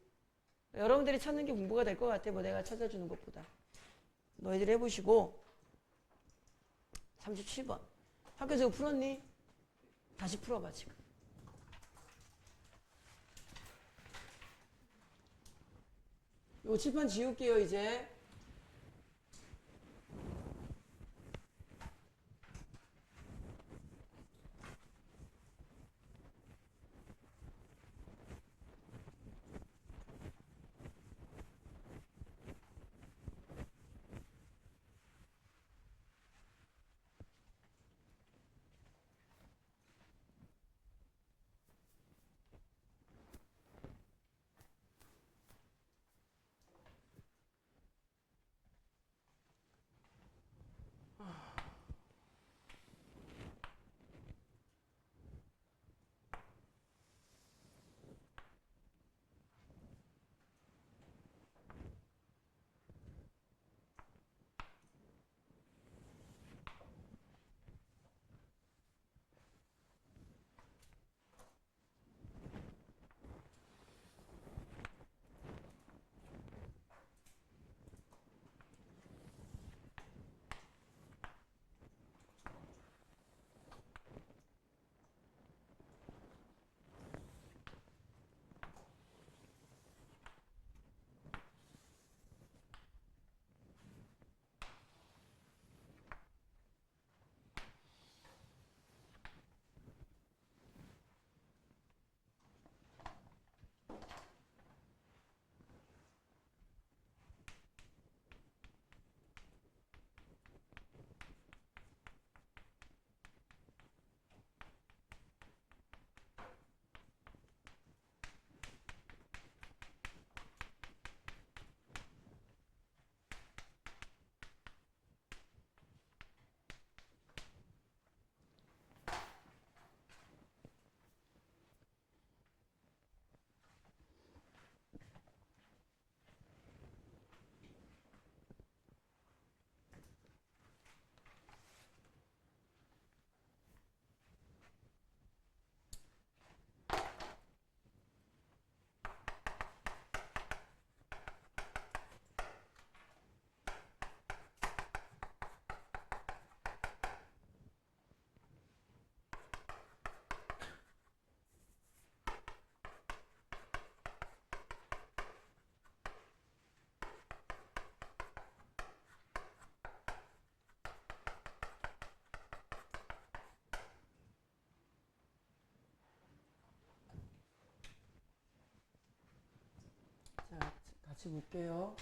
여러분들이 찾는 게 공부가 될 것 같아. 뭐 내가 찾아주는 것보다. 너희들이 해보시고 37번. 학교에서 이거 풀었니? 다시 풀어봐 지금. 요 칠판 지울게요 이제. 같이 볼게요.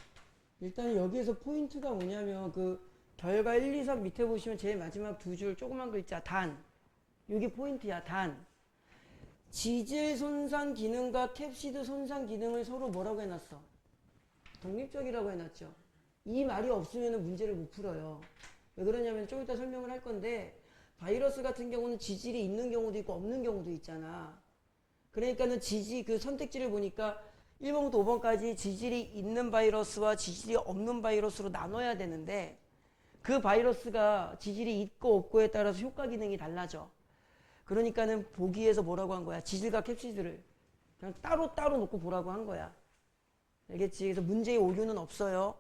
일단 여기에서 포인트가 뭐냐면 그 결과 1, 2, 3 밑에 보시면 제일 마지막 두 줄 조그만 글자 단. 여기 포인트야. 단. 지질 손상 기능과 캡시드 손상 기능을 서로 뭐라고 해놨어? 독립적이라고 해놨죠. 이 말이 없으면 문제를 못 풀어요. 왜 그러냐면 좀 이따 설명을 할 건데 바이러스 같은 경우는 지질이 있는 경우도 있고 없는 경우도 있잖아. 그러니까는 그 선택지를 보니까 1번부터 5번까지 지질이 있는 바이러스와 지질이 없는 바이러스로 나눠야 되는데 그 바이러스가 지질이 있고 없고에 따라서 효과 기능이 달라져. 그러니까는 보기에서 뭐라고 한 거야? 지질과 캡시드를 그냥 따로 놓고 보라고 한 거야. 알겠지? 그래서 문제의 오류는 없어요.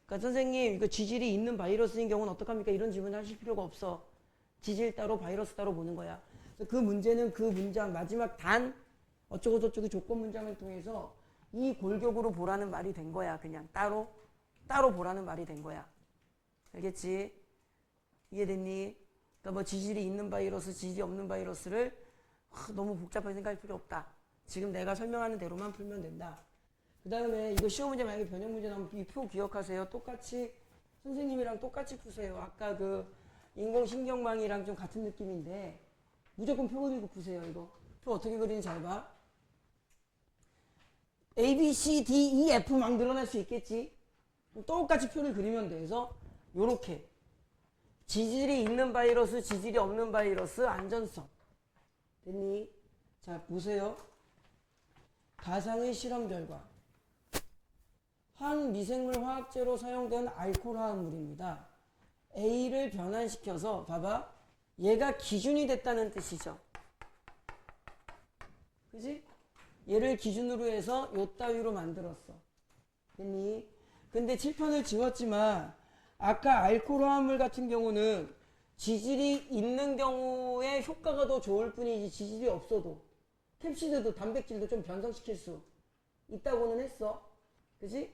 그러니까 선생님 이거 지질이 있는 바이러스인 경우는 어떡합니까? 이런 질문 하실 필요가 없어. 지질 따로 바이러스 따로 보는 거야. 그래서 그 문제는 그 문장 마지막 단 어쩌고 저쩌고 조건 문장을 통해서 이 골격으로 보라는 말이 된 거야. 그냥 따로 보라는 말이 된 거야. 알겠지? 이해됐니? 그러니까 뭐 지질이 있는 바이러스, 지질이 없는 바이러스를 너무 복잡하게 생각할 필요 없다. 지금 내가 설명하는 대로만 풀면 된다. 그 다음에 이거 시험 문제 만약에 변형 문제 나오면 이 표 기억하세요. 똑같이 선생님이랑 똑같이 푸세요. 아까 그 인공신경망이랑 좀 같은 느낌인데 무조건 표 그리고 푸세요. 이거 표 어떻게 그리는지 잘 봐. A, B, C, D, E, F 막 늘어날 수 있겠지. 똑같이 표를 그리면 돼서 요렇게 지질이 있는 바이러스, 지질이 없는 바이러스, 안전성. 됐니? 자, 보세요. 가상의 실험 결과. 항미생물 화학제로 사용된 알코올 화합물입니다. A를 변환시켜서 봐봐. 얘가 기준이 됐다는 뜻이죠. 그지? 얘를 기준으로 해서 요 따위로 만들었어. 됐니? 근데 칠판을 지웠지만 아까 알코올 화합물 같은 경우는 지질이 있는 경우에 효과가 더 좋을 뿐이지 지질이 없어도 캡시드도 단백질도 좀 변성시킬 수 있다고는 했어. 그지?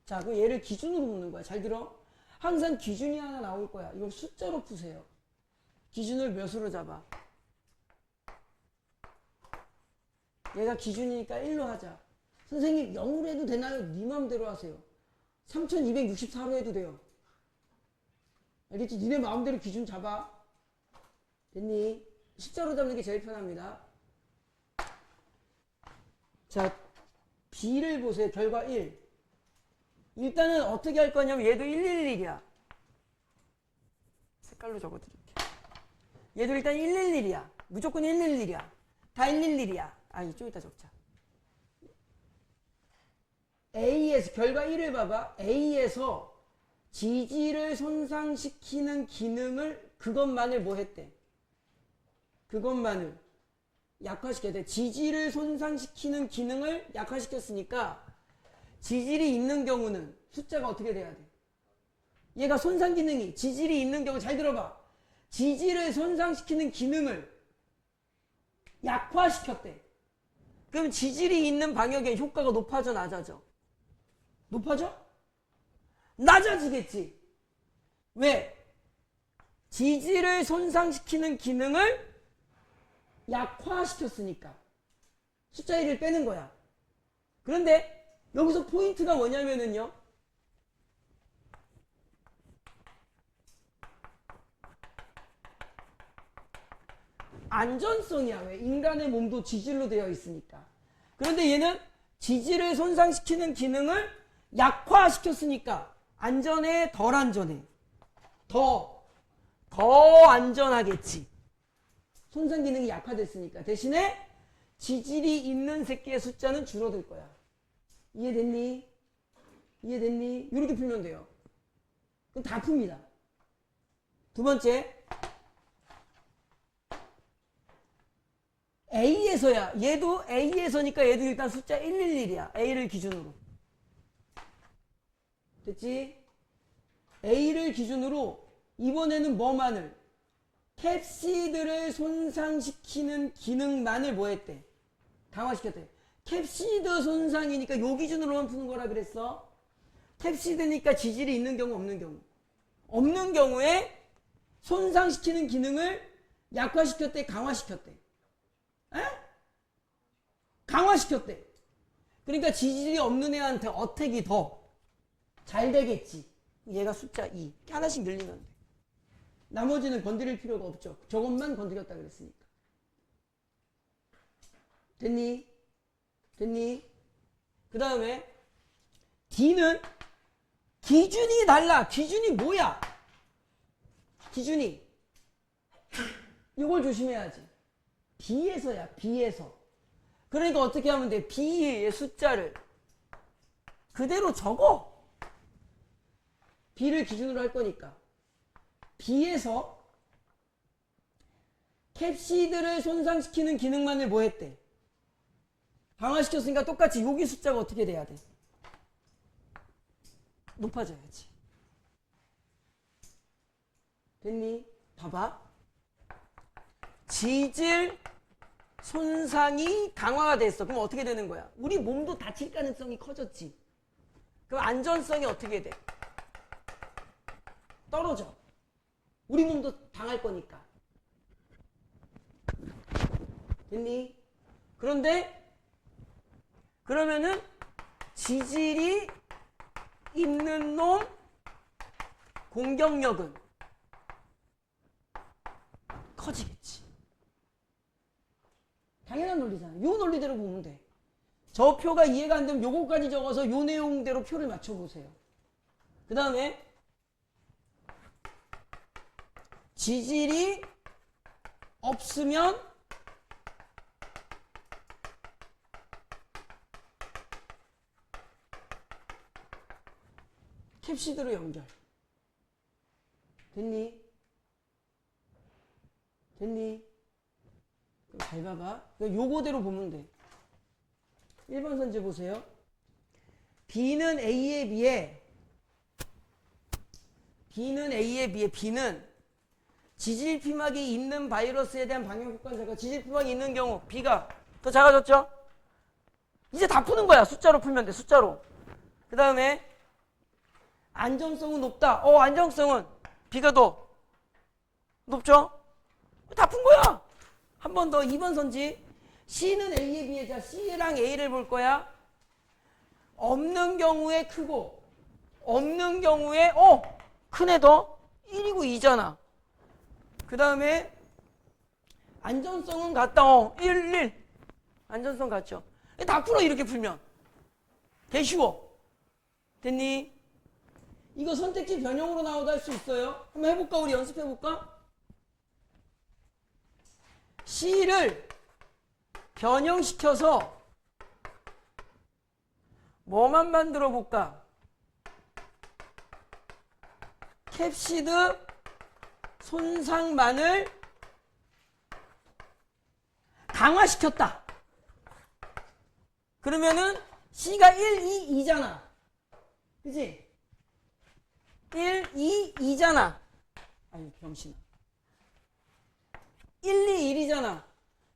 자, 그 얘를 기준으로 묻는 거야. 잘 들어. 항상 기준이 하나 나올 거야. 이걸 숫자로 푸세요. 기준을 몇으로 잡아? 얘가 기준이니까 1로 하자. 선생님 0으로 해도 되나요? 네 마음대로 하세요. 3264로 해도 돼요. 알겠지? 니네 마음대로 기준 잡아. 됐니? 숫자로 잡는 게 제일 편합니다. 자, B를 보세요. 결과 1. 일단은 어떻게 할 거냐면 얘도 111이야. 색깔로 적어드릴게. 얘도 일단 111이야. 무조건 111이야. 다 111이야. 아, 이쪽 이따 적자. A에서 결과 1을 봐봐. A에서 지질을 손상시키는 기능을 그것만을 뭐 했대? 그것만을 약화시켜야 돼. 지질을 손상시키는 기능을 약화시켰으니까 지질이 있는 경우는 숫자가 어떻게 돼야 돼? 얘가 손상 기능이 지질이 있는 경우 잘 들어봐. 지질을 손상시키는 기능을 약화시켰대. 그럼 지질이 있는 방역의 효과가 높아져 낮아져? 높아져? 낮아지겠지. 왜? 지질을 손상시키는 기능을 약화시켰으니까 숫자 1을 빼는 거야. 그런데 여기서 포인트가 뭐냐면은요, 안전성이야. 왜? 인간의 몸도 지질로 되어 있으니까. 그런데 얘는 지질을 손상시키는 기능을 약화시켰으니까 안전해, 덜 안전해? 더 안전하겠지. 손상 기능이 약화됐으니까. 대신에 지질이 있는 새끼의 숫자는 줄어들 거야. 이해됐니? 이해됐니? 이렇게 풀면 돼요. 그럼 다 풉니다. 두 번째, A에서야. 얘도 A에서니까 얘도 일단 숫자 111이야. A를 기준으로. 됐지? A를 기준으로 이번에는 뭐만을? 캡시드를 손상시키는 기능만을 뭐 했대? 강화시켰대. 캡시드 손상이니까 요 기준으로만 푸는 거라 그랬어. 캡시드니까 지질이 있는 경우 없는 경우. 없는 경우에 손상시키는 기능을 약화시켰대, 강화시켰대? 에? 강화시켰대. 그러니까 지질이 없는 애한테 어택이 더 잘 되겠지. 얘가 숫자 2. 하나씩 늘리면 돼. 나머지는 건드릴 필요가 없죠. 저것만 건드렸다 그랬으니까. 됐니? 됐니? 그 다음에 D는 기준이 달라. 기준이 뭐야? 기준이 이걸 조심해야지. B에서야. B에서. 그러니까 어떻게 하면 돼? B의 숫자를 그대로 적어. B를 기준으로 할 거니까. B에서 캡시드를 손상시키는 기능만을 뭐 했대? 강화시켰으니까 똑같이 여기 숫자가 어떻게 돼야 돼? 높아져야지. 됐니? 봐봐. 지질 손상이 강화가 됐어. 그럼 어떻게 되는 거야? 우리 몸도 다칠 가능성이 커졌지. 그럼 안전성이 어떻게 돼? 떨어져. 우리 몸도 당할 거니까. 됐니? 그런데 그러면은 지질이 있는 놈 공격력은 커지겠지. 당연한 논리잖아. 요 논리대로 보면 돼. 저 표가 이해가 안 되면 요거까지 적어서 요 내용대로 표를 맞춰보세요. 그 다음에 지질이 없으면 캡시드로 연결. 됐니? 됐니? 잘 봐봐. 요거대로 보면 돼. 1번 선지 보세요. B는 A에 비해 B는 지질 피막이 있는 바이러스에 대한 방역 효과가 지질 피막이 있는 경우 B가 더 작아졌죠? 이제 다 푸는 거야. 숫자로 풀면 돼. 숫자로. 그 다음에 안정성은 높다. 안정성은 B가 더 높죠? 다 푼 거야. 한 번 더 2번 선지. C는 A에 비해 자 C랑 A를 볼 거야. 없는 경우에 크고 없는 경우에 큰 애 더 1이고 2잖아. 그 다음에 안전성은 같다. 1. 안전성 같죠. 다 풀어. 이렇게 풀면 개 쉬워. 됐니? 이거 선택지 변형으로 나오다 할 수 있어요. 한번 해볼까? 우리 연습해볼까? C를 변형시켜서 뭐만 만들어 볼까? 캡시드 손상만을 강화시켰다. 그러면은 C가 1, 2, 2잖아. 그치? 1, 2, 2잖아. 아니 병신아. 1, 2, 1이잖아.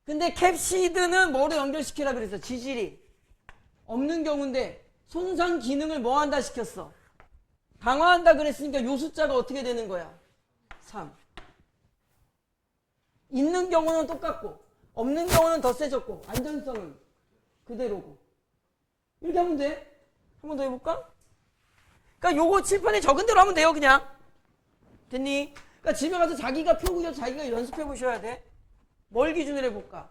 근데 캡시드는 뭐로 연결시키라 그랬어? 지질이 없는 경우인데 손상 기능을 뭐 한다 시켰어? 강화한다 그랬으니까 요 숫자가 어떻게 되는 거야? 3. 있는 경우는 똑같고 없는 경우는 더 세졌고 안전성은 그대로고. 이렇게 하면 돼. 한 번 더 해볼까? 그러니까 요거 칠판에 적은 대로 하면 돼요. 그냥. 됐니? 그러니까 집에 가서 자기가 표 그려서 자기가 연습해 보셔야 돼. 뭘 기준으로 해볼까?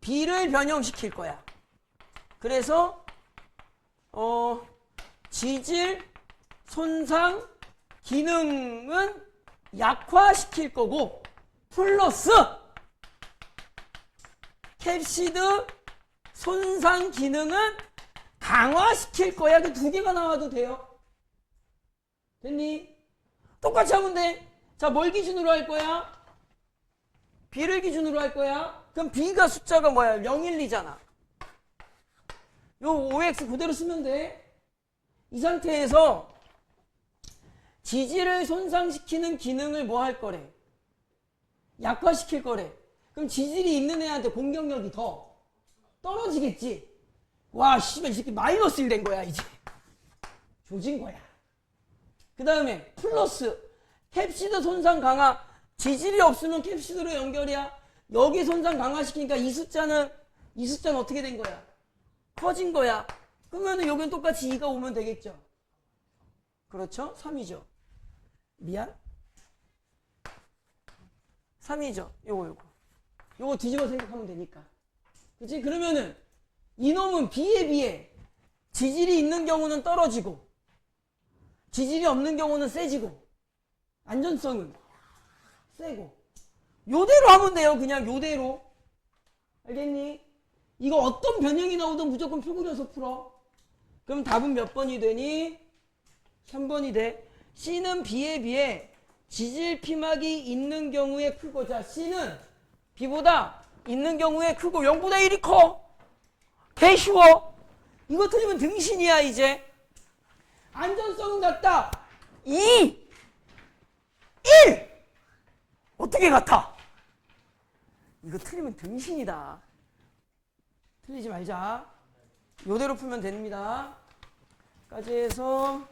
B를 변형시킬 거야. 그래서 지질 손상 기능은 약화시킬 거고 플러스 캡시드 손상 기능은 강화시킬 거야. 그 두 개가 나와도 돼요. 됐니? 똑같이 하면 돼. 자, 뭘 기준으로 할 거야? B를 기준으로 할 거야. 그럼 B가 숫자가 뭐야? 0, 1, 2잖아. 요 OX 그대로 쓰면 돼. 이 상태에서 지질을 손상시키는 기능을 뭐 할 거래? 약화시킬 거래. 그럼 지질이 있는 애한테 공격력이 더 떨어지겠지. 와, 씨발, 이 새끼 마이너스 1 된 거야, 이제. 조진 거야. 그 다음에 플러스 캡시드 손상 강화. 지질이 없으면 캡시드로 연결이야. 여기 손상 강화시키니까 이 숫자는 어떻게 된 거야? 커진 거야. 그러면은 여긴 똑같이 2가 오면 되겠죠. 그렇죠? 3이죠. 미안. 3이죠. 요거 뒤집어 생각하면 되니까. 그치? 그러면은 이놈은 B에 비해 지질이 있는 경우는 떨어지고 지질이 없는 경우는 세지고 안전성은 세고 요대로 하면 돼요. 그냥 요대로. 알겠니? 이거 어떤 변형이 나오든 무조건 표 그려서 풀어. 그럼 답은 몇 번이 되니? 3번이 돼. C는 B에 비해 지질 피막이 있는 경우에 크고, 자 C는 B보다 있는 경우에 크고 0보다 1이 커. 개 쉬워. 이거 틀리면 등신이야. 이제 안전성은 같다. 2 1 어떻게 같아? 이거 틀리면 등신이다. 틀리지 말자. 요대로 풀면 됩니다. 까지 해서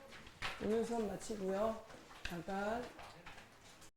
오늘 수업 마치고요. 잠깐